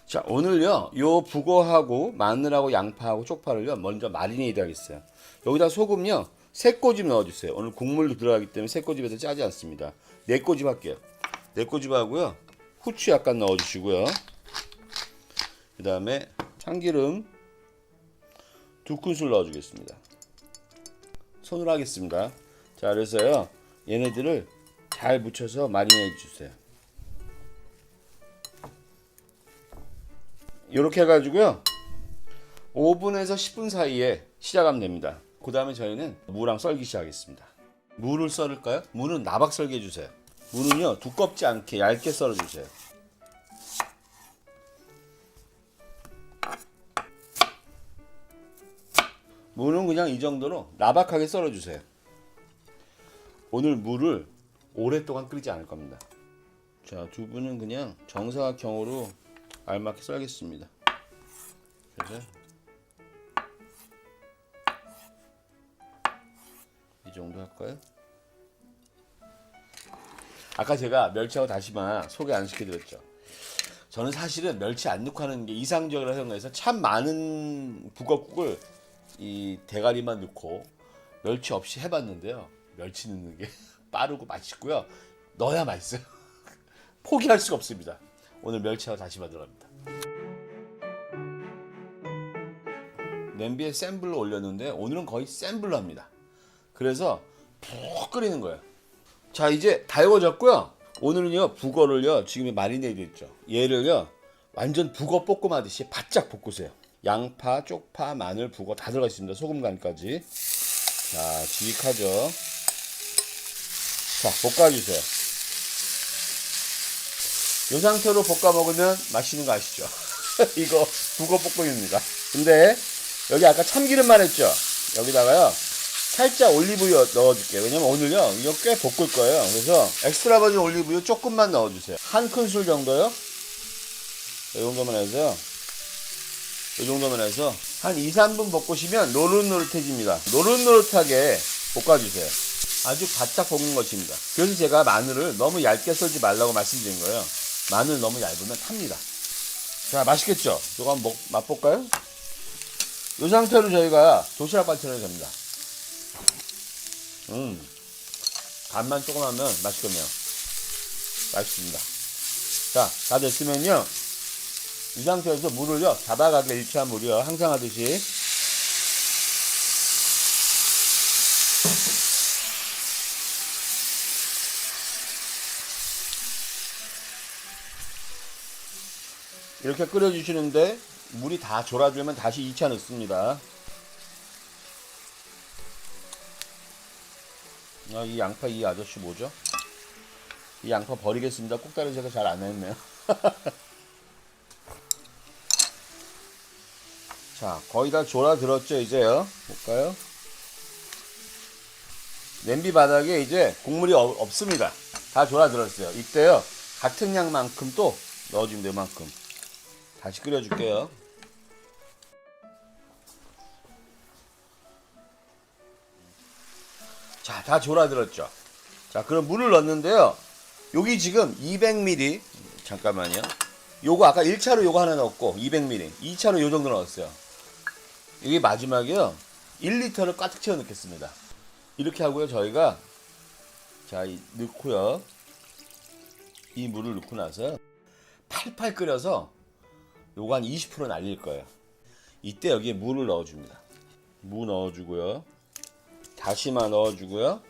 자, 오늘요 요 북어하고 마늘하고 양파하고 쪽파를요 먼저 마리네이드 하겠어요. 여기다 소금요 3꼬집 넣어주세요. 오늘 국물도 들어가기 때문에 3꼬집에서 짜지 않습니다. 4꼬집 할게요. 4꼬집 하고요, 후추 약간 넣어주시고요, 그 다음에 참기름 2큰술 넣어주겠습니다. 손으로 하겠습니다. 자, 그래서요 얘네들을 잘 묻혀서 마리네이드 주세요. 이렇게 해가지고요 5분에서 10분 사이에 시작하면 됩니다. 그 다음에 저희는 무랑 썰기 시작하겠습니다. 무를 썰을까요? 무는 나박 썰게 해주세요. 무는요 두껍지 않게 얇게 썰어주세요. 무는 그냥 이 정도로 나박하게 썰어주세요. 오늘 무를 오랫동안 끓이지 않을 겁니다. 자, 두부는 그냥 정사각형으로 알맞게 썰겠습니다. 그래서 이 정도 할까요? 아까 제가 멸치하고 다시마 소개 안 시켜드렸죠. 저는 사실은 멸치 안 넣고 하는 게 이상적이라고 생각해서 참 많은 북엇국을 이 대가리만 넣고 멸치 없이 해봤는데요. 멸치 넣는 게 빠르고 맛있고요. 넣어야 맛있어요. 포기할 수가 없습니다. 오늘 멸치하고 다시마 들어갑니다. 냄비에 센 불로 올렸는데 오늘은 거의 센 불로 합니다. 그래서 푹 끓이는 거예요. 자, 이제 다 익어졌고요. 오늘은요 북어를요 지금 마리네이드 했죠. 얘를요 완전 북어 볶음 하듯이 바짝 볶으세요. 양파, 쪽파, 마늘, 북어 다 들어가 있습니다. 소금 간까지. 자, 지익하죠. 자, 볶아주세요. 이 상태로 볶아 먹으면 맛있는 거 아시죠? 이거 북어 볶음입니다. 근데 여기 아까 참기름만 했죠? 여기다가요 살짝 올리브유 넣어줄게요. 왜냐면 오늘요 이거 꽤 볶을 거예요. 그래서 엑스트라 버진 올리브유 조금만 넣어주세요. 한 큰술 정도요. 이 정도만 해서요. 이 정도만 해서 한 2, 3분 볶으시면 노릇노릇해집니다. 노릇노릇하게 볶아주세요. 아주 바짝 볶는 것입니다. 그래서 제가 마늘을 너무 얇게 썰지 말라고 말씀드린 거예요. 마늘 너무 얇으면 탑니다. 자, 맛있겠죠? 이거 한번 맛볼까요? 이 상태로 저희가 도시락 반찬을 해도 됩니다. 간만 조금 하면 맛있겠네요. 맛있습니다. 자, 다 됐으면요 이 상태에서 물을요 자박하게 일치한 물이요 항상 하듯이 이렇게 끓여주시는데 물이 다 졸아들면 다시 2차 넣습니다. 이 양파 이 아저씨 뭐죠? 이 양파 버리겠습니다. 꼭다리 제가 잘 안 했네요. 자, 거의 다 졸아들었죠 이제요. 볼까요? 냄비 바닥에 이제 국물이 없습니다. 다 졸아들었어요. 이때요 같은 양만큼 또 넣어주면 돼요. 이만큼 다시 끓여줄게요. 자, 다 졸아들었죠. 자, 그럼 물을 넣었는데요. 여기 지금 200ml 잠깐만요. 요거 아까 1차로 요거 하나 넣었고 200ml 2차로 요 정도 넣었어요. 이게 마지막에요 1리터를 가득 채워 넣겠습니다. 이렇게 하고요 저희가 자 넣고요 이 물을 넣고 나서 팔팔 끓여서 요거 한 20% 날릴 거예요. 이때 여기에 무를 넣어줍니다. 무 넣어주고요 다시마 넣어주고요.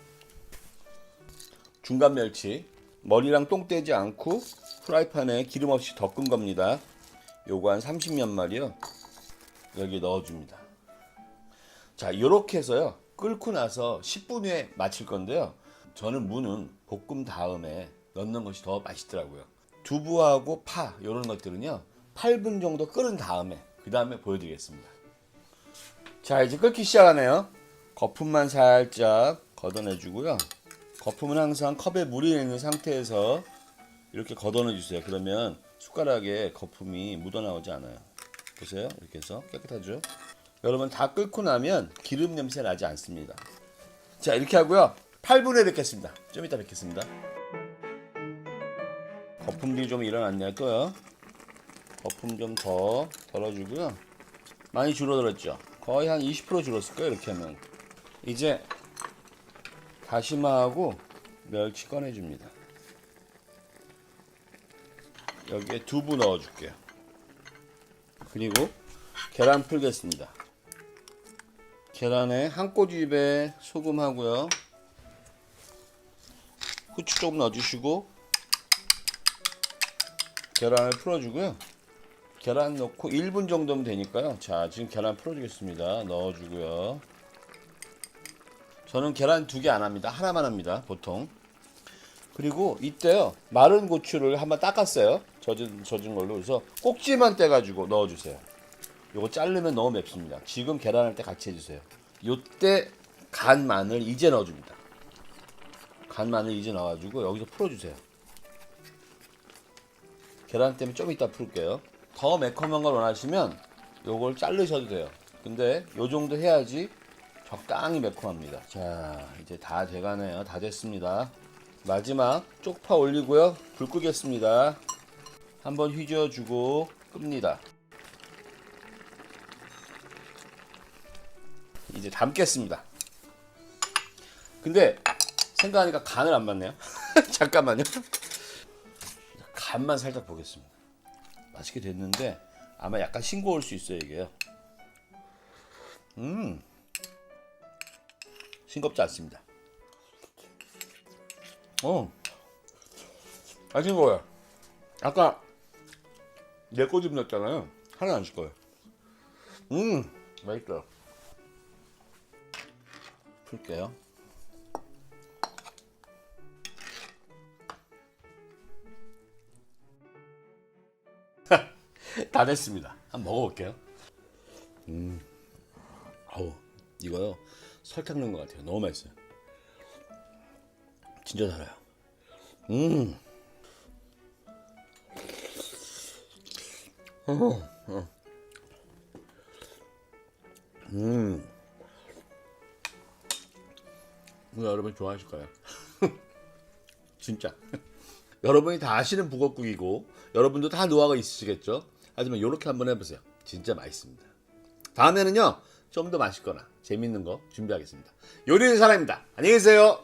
중간 멸치. 머리랑 똥 떼지 않고 프라이팬에 기름 없이 덮은 겁니다. 요거 한 30몇 마리요. 여기 넣어줍니다. 자, 요렇게 해서요. 끓고 나서 10분 후에 마칠 건데요. 저는 무는 볶음 다음에 넣는 것이 더 맛있더라고요. 두부하고 파 이런 것들은요 8분 정도 끓은 다음에 그 다음에 보여드리겠습니다. 자, 이제 끓기 시작하네요. 거품만 살짝 걷어내 주고요. 거품은 항상 컵에 물이 있는 상태에서 이렇게 걷어내 주세요. 그러면 숟가락에 거품이 묻어나오지 않아요. 보세요. 이렇게 해서 깨끗하죠. 여러분 다 끓고 나면 기름 냄새 나지 않습니다. 자, 이렇게 하고요. 8분에 뵙겠습니다. 좀 이따 뵙겠습니다. 거품들이 좀 일어났네요. 또요. 거품 좀 더 덜어주고요. 많이 줄어들었죠. 거의 한 20% 줄었을 거예요. 이렇게 하면 이제 다시마하고 멸치 꺼내줍니다. 여기에 두부 넣어줄게요. 그리고 계란 풀겠습니다. 계란에 한 꼬집에 소금하고요. 후추 조금 넣어주시고 계란을 풀어주고요. 계란 넣고 1분 정도면 되니까요. 자, 지금 계란 풀어주겠습니다. 넣어주고요. 저는 계란 2개 안 합니다. 하나만 합니다. 보통. 그리고 이때요. 마른 고추를 한번 닦았어요. 젖은 걸로. 그래서 꼭지만 떼가지고 넣어주세요. 요거 자르면 너무 맵습니다. 지금 계란할 때 같이 해주세요. 요때 간 마늘 이제 넣어줍니다. 간 마늘 이제 넣어가지고 여기서 풀어주세요. 계란 때문에 좀 이따 풀게요. 더 매콤한 걸 원하시면 요걸 자르셔도 돼요. 근데 요 정도 해야지 적당히 매콤합니다. 자, 이제 다 돼가네요. 다 됐습니다. 마지막 쪽파 올리고요. 불 끄겠습니다. 한번 휘저어주고 끕니다. 이제 담겠습니다. 근데 생각하니까 간을 안 맞네요. 잠깐만요. 간만 살짝 보겠습니다. 맛있게 됐는데 아마 약간 싱거울 수 있어요. 이게요. 싱겁지 않습니다. 안 싱거워요. 아까 내 꼬집 넣었잖아요. 하나 안 싱거워요. 맛있어요. 풀게요. 다 됐습니다. 한번 먹어볼게요. 아우, 이거요. 설탕 넣은 것 같아요. 너무 맛있어요. 진짜 달아요. 여러분 좋아하실 거예요. 진짜. 여러분이 다 아시는 북엇국이고 여러분도 다 노하우가 있으시겠죠. 하지만 이렇게 한번 해보세요. 진짜 맛있습니다. 다음에는요 좀 더 맛있거나 재밌는 거 준비하겠습니다. 요리의 사람입니다. 안녕히 계세요.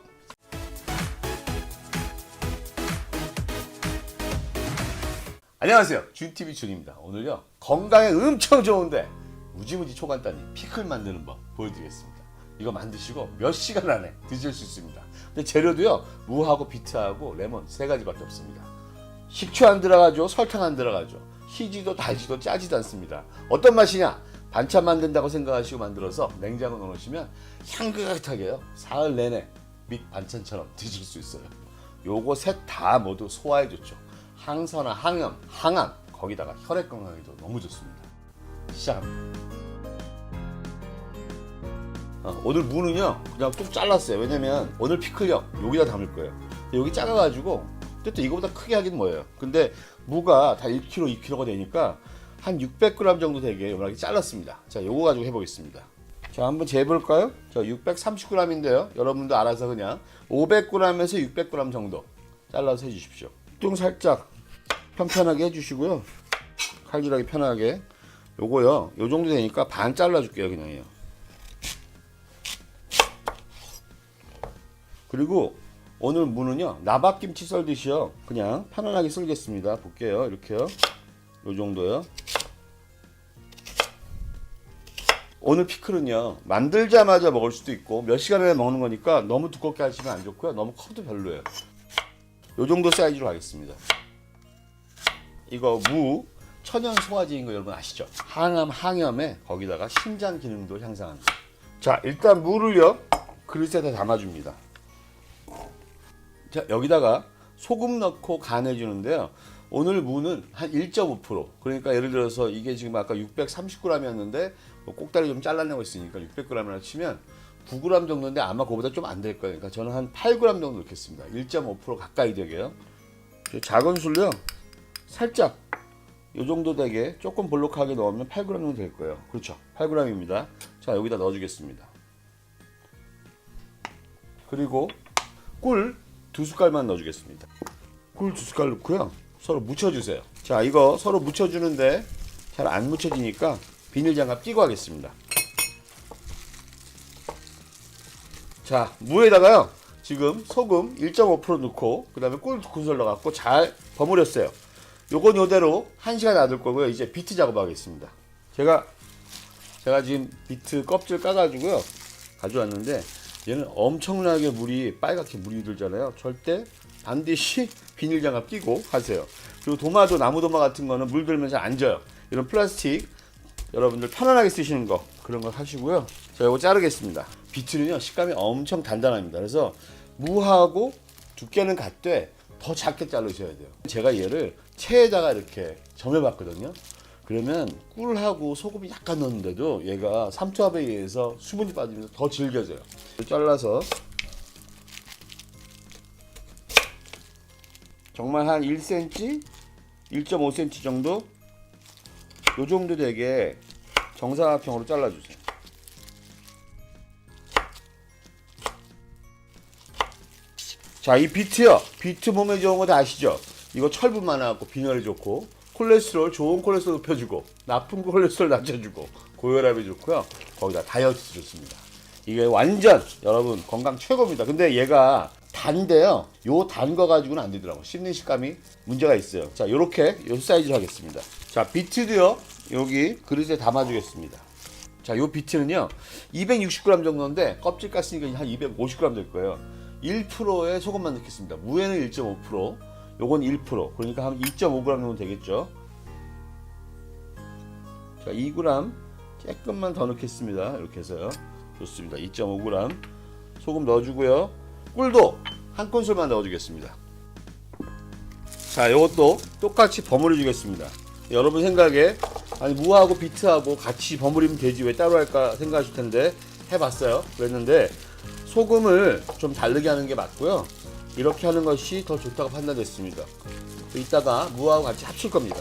안녕하세요. 준TV 준입니다. 오늘요 건강에 엄청 좋은데 무지무지 초간단히 피클 만드는 법 보여드리겠습니다. 이거 만드시고 몇 시간 안에 드실 수 있습니다. 근데 재료도요 무하고 비트하고 레몬 3가지밖에 없습니다. 식초 안 들어가죠. 설탕 안 들어가죠. 시지도 달지도 짜지도 않습니다. 어떤 맛이냐? 반찬 만든다고 생각하시고 만들어서 냉장고 넣으시면 향긋하게요 사흘 내내 밑 반찬처럼 드실 수 있어요. 요거 셋 다 모두 소화에 좋죠. 항산화, 항염, 항암, 거기다가 혈액 건강에도 너무 좋습니다. 시작합니다. 오늘 무는요 그냥 뚝 잘랐어요. 왜냐면 오늘 피클요 여기다 담을 거예요. 여기 작아가지고 또 이거보다 크게 하긴 뭐예요. 근데 무가 다 1kg, 2kg가 되니까 한 600g 정도 되게 요만하게 잘랐습니다. 자, 요거 가지고 해보겠습니다. 자, 한번 재볼까요? 자, 630g인데요. 여러분도 알아서 그냥 500g에서 600g 정도 잘라서 해주십시오. 뚱 살짝 편편하게 해주시고요. 칼질하기 편하게. 요거요. 요 정도 되니까 반 잘라줄게요. 그냥요. 그리고 오늘 무는요 나박김치 썰듯이요 그냥 편안하게 썰겠습니다. 볼게요. 이렇게요. 요 정도요. 오늘 피클은요 만들자마자 먹을 수도 있고 몇 시간 안에 먹는 거니까 너무 두껍게 하시면 안 좋고요. 너무 커도 별로예요. 요 정도 사이즈로 하겠습니다. 이거 무 천연 소화제인 거 여러분 아시죠? 항암 항염에 거기다가 신장 기능도 향상합니다. 자, 일단 무를요 그릇에다 담아줍니다. 자, 여기다가 소금 넣고 간해 주는데요. 오늘 무는 한 1.5%. 그러니까 예를 들어서 이게 지금 아까 630g이었는데 뭐 꼭다리 좀 잘라내고 있으니까 600g이라 치면 9g 정도인데 아마 그거보다 좀 안 될 거예요. 그러니까 저는 한 8g 정도 넣겠습니다. 1.5% 가까이 되게요. 작은 술요 살짝 이 정도 되게 조금 볼록하게 넣으면 8g 정도 될 거예요. 그렇죠. 8g입니다. 자, 여기다 넣어주겠습니다. 그리고 꿀 2숟갈만 넣어주겠습니다. 꿀 2숟갈 넣고요. 서로 묻혀주세요. 자, 이거 서로 묻혀주는데 잘 안 묻혀지니까 비닐장갑 끼고 하겠습니다. 자, 무에다가요 지금 소금 1.5% 넣고 그 다음에 꿀 2큰술 넣어갖고 잘 버무렸어요. 요건 요대로 1시간 놔둘 거고요. 이제 비트 작업하겠습니다. 제가 지금 비트 껍질 까가지고요 가져왔는데 얘는 엄청나게 물이 빨갛게 물이 들잖아요. 절대 반드시 비닐장갑 끼고 하세요. 그리고 도마도 나무도마 같은 거는 물 들면 잘 안 져요. 이런 플라스틱 여러분들 편안하게 쓰시는 거 그런 거 하시고요. 자, 이거 자르겠습니다. 비트는요 식감이 엄청 단단합니다. 그래서 무하고 두께는 같되 더 작게 자르셔야 돼요. 제가 얘를 체에다가 이렇게 점여봤거든요. 그러면 꿀하고 소금이 약간 넣었는데도 얘가 삼투압에 의해서 수분이 빠지면서 더 질겨져요. 잘라서 정말 한 1cm, 1.5cm 정도 요 정도 되게 정사각형으로 잘라주세요. 자, 이 비트요. 비트 몸에 좋은 거 다 아시죠? 이거 철분 많아갖고 빈혈에 좋고 콜레스테롤 좋은 콜레스테롤 높여주고 나쁜 콜레스테롤 낮춰주고 고혈압에 좋고요. 거기다 다이어트 좋습니다. 이게 완전 여러분 건강 최고입니다. 근데 얘가 단데요. 요 단 거 가지고는 안 되더라고. 씹는 식감이 문제가 있어요. 자, 요렇게 요 사이즈로 하겠습니다. 자, 비트도요. 여기 그릇에 담아주겠습니다. 자, 요 비트는요. 260g 정도인데 껍질 깠으니까 한 250g 될 거예요. 1%의 소금만 넣겠습니다. 무에는 1.5%, 요건 1%. 그러니까 한 2.5g 정도 되겠죠. 자, 2g 조금만 더 넣겠습니다. 이렇게 해서요. 좋습니다. 2.5g 소금 넣어주고요. 꿀도 한 큰술만 넣어주겠습니다. 자, 요것도 똑같이 버무려 주겠습니다. 여러분 생각에 아니 무하고 비트하고 같이 버무리면 되지 왜 따로 할까 생각하실 텐데 해봤어요. 그랬는데 소금을 좀 다르게 하는 게 맞고요. 이렇게 하는 것이 더 좋다고 판단됐습니다. 이따가 무하고 같이 합칠 겁니다.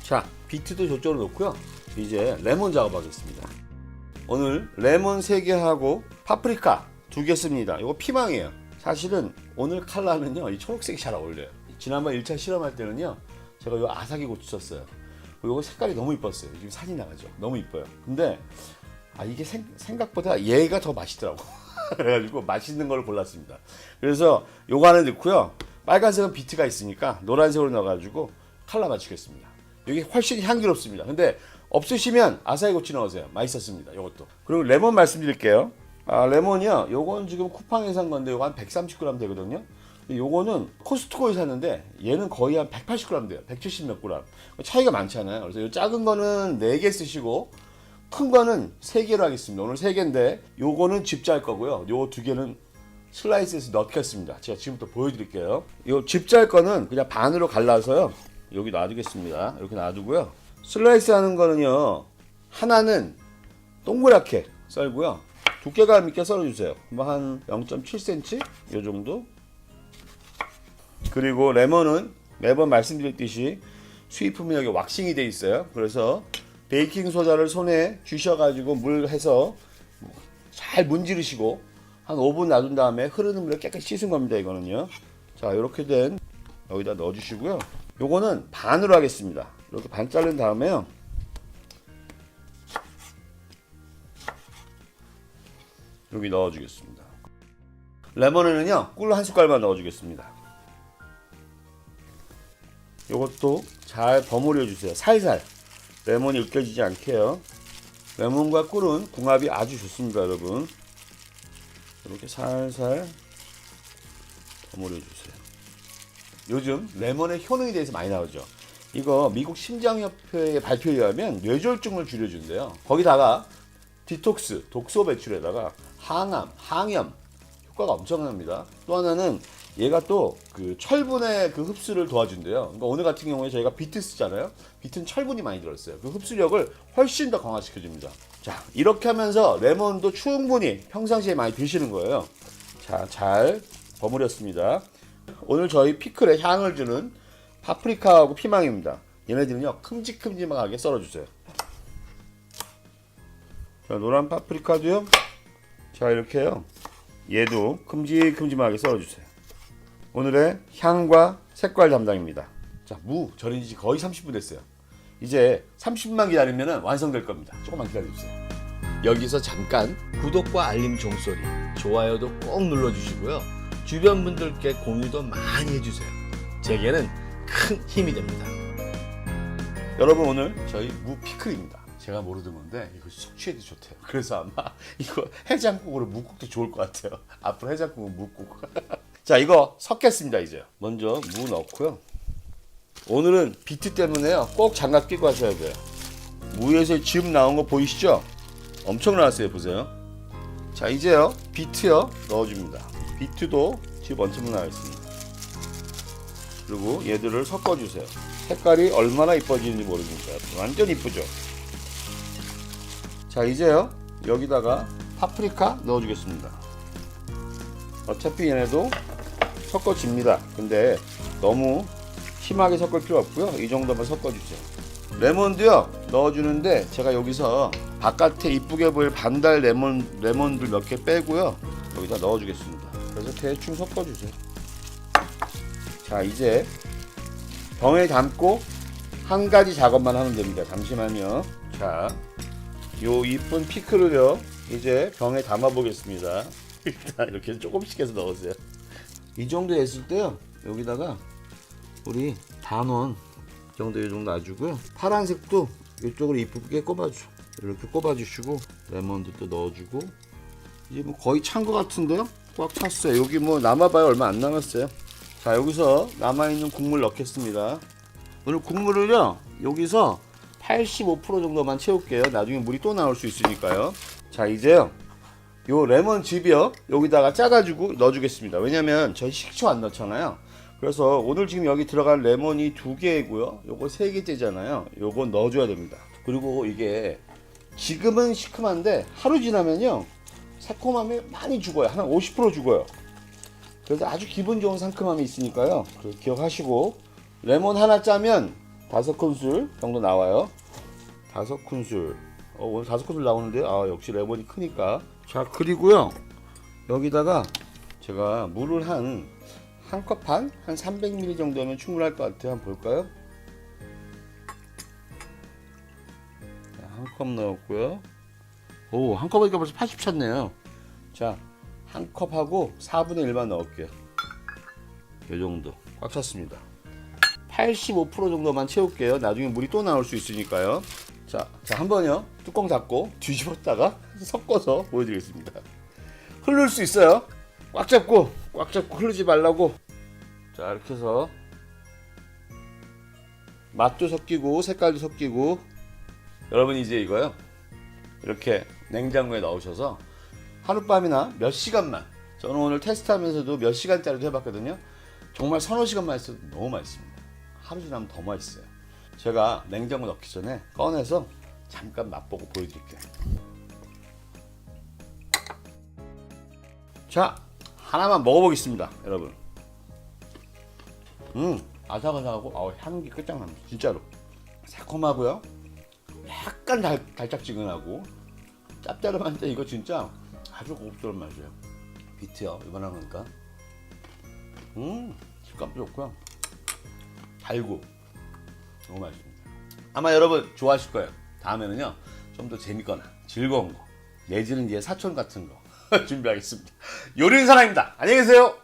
자, 비트도 저쪽으로 놓고요. 이제 레몬 작업하겠습니다. 오늘 레몬 3개 하고 파프리카 2개 씁니다. 이거 피망이에요. 사실은 오늘 컬러는요 이 초록색이 잘 어울려요. 지난번 1차 실험할 때는요 제가 이 아사기 고추 썼어요. 이거 색깔이 너무 이뻤어요. 지금 사진 나가죠. 너무 이뻐요. 근데 이게 생각보다 얘가 더 맛있더라고. 그래가지고 맛있는 걸 골랐습니다. 그래서 요거 하나 넣고요. 빨간색은 비트가 있으니까 노란색으로 넣어가지고 컬러 맞추겠습니다. 여기 훨씬 향기롭습니다. 근데 없으시면 아사히 고추 넣으세요. 맛있었습니다. 요것도. 그리고 레몬 말씀드릴게요. 레몬이요. 요건 지금 쿠팡에 산 건데 요거 한 130g 되거든요. 요거는 코스트코에 샀는데 얘는 거의 한 180g 돼요. 170 몇 g. 차이가 많잖아요. 그래서 요 작은 거는 4개 쓰시고 큰 거는 3개로 하겠습니다. 오늘 3개인데 요거는 집 짤 거고요. 요 2개는 슬라이스해서 넣겠습니다. 제가 지금부터 보여드릴게요. 요 집 짤 거는 그냥 반으로 갈라서요. 여기 놔두겠습니다. 이렇게 놔두고요. 슬라이스 하는 거는요. 하나는 동그랗게 썰고요. 두께가 있게 썰어주세요. 뭐 한 0.7cm 요 정도. 그리고 레몬은 매번 말씀드렸듯이 수입품이 여기 왁싱이 돼 있어요. 그래서 베이킹 소다를 손에 주셔가지고 물 해서 잘 문지르시고 한 5분 놔둔 다음에 흐르는 물에 깨끗이 씻은 겁니다. 이거는요. 자, 이렇게 된 여기다 넣어주시고요. 요거는 반으로 하겠습니다. 이렇게 반 자른 다음에요. 여기 넣어주겠습니다. 레몬에는요 꿀 한 숟갈만 넣어주겠습니다. 요것도 잘 버무려 주세요. 살살 레몬이 으깨지지 않게요. 레몬과 꿀은 궁합이 아주 좋습니다, 여러분. 이렇게 살살 버무려 주세요. 요즘 레몬의 효능에 대해서 많이 나오죠. 이거 미국 심장협회의 발표에 의하면 뇌졸중을 줄여준대요. 거기다가 디톡스, 독소 배출에다가 항암, 항염 효과가 엄청납니다. 또 하나는 얘가 또 그 철분의 그 흡수를 도와준대요. 그러니까 오늘 같은 경우에 저희가 비트 쓰잖아요. 비트는 철분이 많이 들어있어요. 그 흡수력을 훨씬 더 강화시켜줍니다. 자, 이렇게 하면서 레몬도 충분히 평상시에 많이 드시는 거예요. 자, 잘 버무렸습니다. 오늘 저희 피클에 향을 주는 파프리카하고 피망입니다. 얘네들은요 큼직큼직하게 썰어주세요. 자, 노란 파프리카도요. 자, 이렇게요. 얘도 큼직큼직하게 썰어주세요. 오늘의 향과 색깔 담당입니다. 자, 무 절인 지 거의 30분 됐어요. 이제 30분만 기다리면 완성될 겁니다. 조금만 기다려주세요. 여기서 잠깐 구독과 알림 종소리, 좋아요도 꼭 눌러주시고요. 주변 분들께 공유도 많이 해주세요. 제게는 큰 힘이 됩니다. 여러분, 오늘 저희 무 피클입니다. 제가 모르던 건데 이거 숙취에도 좋대요. 그래서 아마 이거 해장국으로 무국도 좋을 것 같아요. 앞으로 해장국은 무국. 자, 이거 섞겠습니다. 이제 먼저 무 넣고요. 오늘은 비트 때문에요 꼭 장갑 끼고 하셔야 돼요. 무에서 즙 나온 거 보이시죠? 엄청 나왔어요. 보세요. 자, 이제요 비트요 넣어줍니다. 비트도 즙 엄청 나와 있습니다. 그리고 얘들을 섞어주세요. 색깔이 얼마나 이뻐지는지 모르니까 완전 이쁘죠. 자, 이제요 여기다가 파프리카 넣어주겠습니다. 어차피 얘네도 섞어집니다. 근데 너무 심하게 섞을 필요 없고요. 이 정도만 섞어주세요. 레몬도요 넣어주는데 제가 여기서 바깥에 이쁘게 보일 반달 레몬들 몇 개 빼고요 여기다 넣어주겠습니다. 그래서 대충 섞어주세요. 자, 이제 병에 담고 한 가지 작업만 하면 됩니다. 잠시만요. 자, 요 이쁜 피클을요 이제 병에 담아 보겠습니다. 일단 이렇게 조금씩 해서 넣으세요. 이 정도 했을 때요 여기다가 우리 단원 이 정도 놔주고요. 파란색도 이쪽으로 이쁘게 꼽아줘. 이렇게 꼽아주시고 레몬도 또 넣어주고 이제 뭐 거의 찬 것 같은데요? 꽉 찼어요. 여기 뭐 남아봐야 얼마 안 남았어요. 자, 여기서 남아있는 국물 넣겠습니다. 오늘 국물을요 여기서 85% 정도만 채울게요. 나중에 물이 또 나올 수 있으니까요. 자, 이제요 요 레몬 즙이요 여기다가 짜가지고 넣어주겠습니다. 왜냐면 저희 식초 안 넣잖아요. 그래서 오늘 지금 여기 들어갈 레몬이 2개고요 요거 3개째잖아요. 요거 넣어줘야 됩니다. 그리고 이게 지금은 시큼한데 하루 지나면요 새콤함이 많이 죽어요. 한 50% 죽어요. 그래서 아주 기분 좋은 상큼함이 있으니까요. 기억하시고 레몬 하나 짜면 5큰술 정도 나와요. 5큰술. 오늘 5큰술 나오는데요. 아, 역시 레몬이 크니까. 자, 그리고요 여기다가 제가 물을 한 컵 반? 한 300ml 정도면 충분할 것 같아요. 한번 볼까요? 한 컵 넣었고요. 오, 한 컵이니까 벌써 80 찼네요. 자, 한 컵하고 4분의 1만 넣을게요. 이 정도 꽉 찼습니다. 85% 정도만 채울게요. 나중에 물이 또 나올 수 있으니까요. 자, 한번요 뚜껑 닫고 뒤집었다가 섞어서 보여드리겠습니다. 흐를 수 있어요. 꽉 잡고 흐르지 말라고. 자, 이렇게 해서 맛도 섞이고 색깔도 섞이고. 여러분, 이제 이거요 이렇게 냉장고에 넣으셔서 하룻밤이나 몇 시간만, 저는 오늘 테스트하면서도 몇 시간짜리도 해봤거든요. 정말 서너 시간만 있어도 너무 맛있습니다. 하루 지나면 더 맛있어요. 제가 냉장고 넣기 전에 꺼내서 잠깐 맛보고 보여드릴게요. 자, 하나만 먹어보겠습니다, 여러분. 아삭아삭하고 향기 끝장납니다. 진짜로 새콤하고요 약간 달짝지근하고 짭짤한데 이거 진짜 아주 고급스러운 맛이에요. 비트요 이번에 하니까 식감도 좋고요 달고 너무 맛있습니다. 아마 여러분 좋아하실 거예요. 다음에는요 좀 더 재밌거나 즐거운 거 내지는 이제 사촌 같은 거 준비하겠습니다. 요리는 사랑입니다. 안녕히 계세요.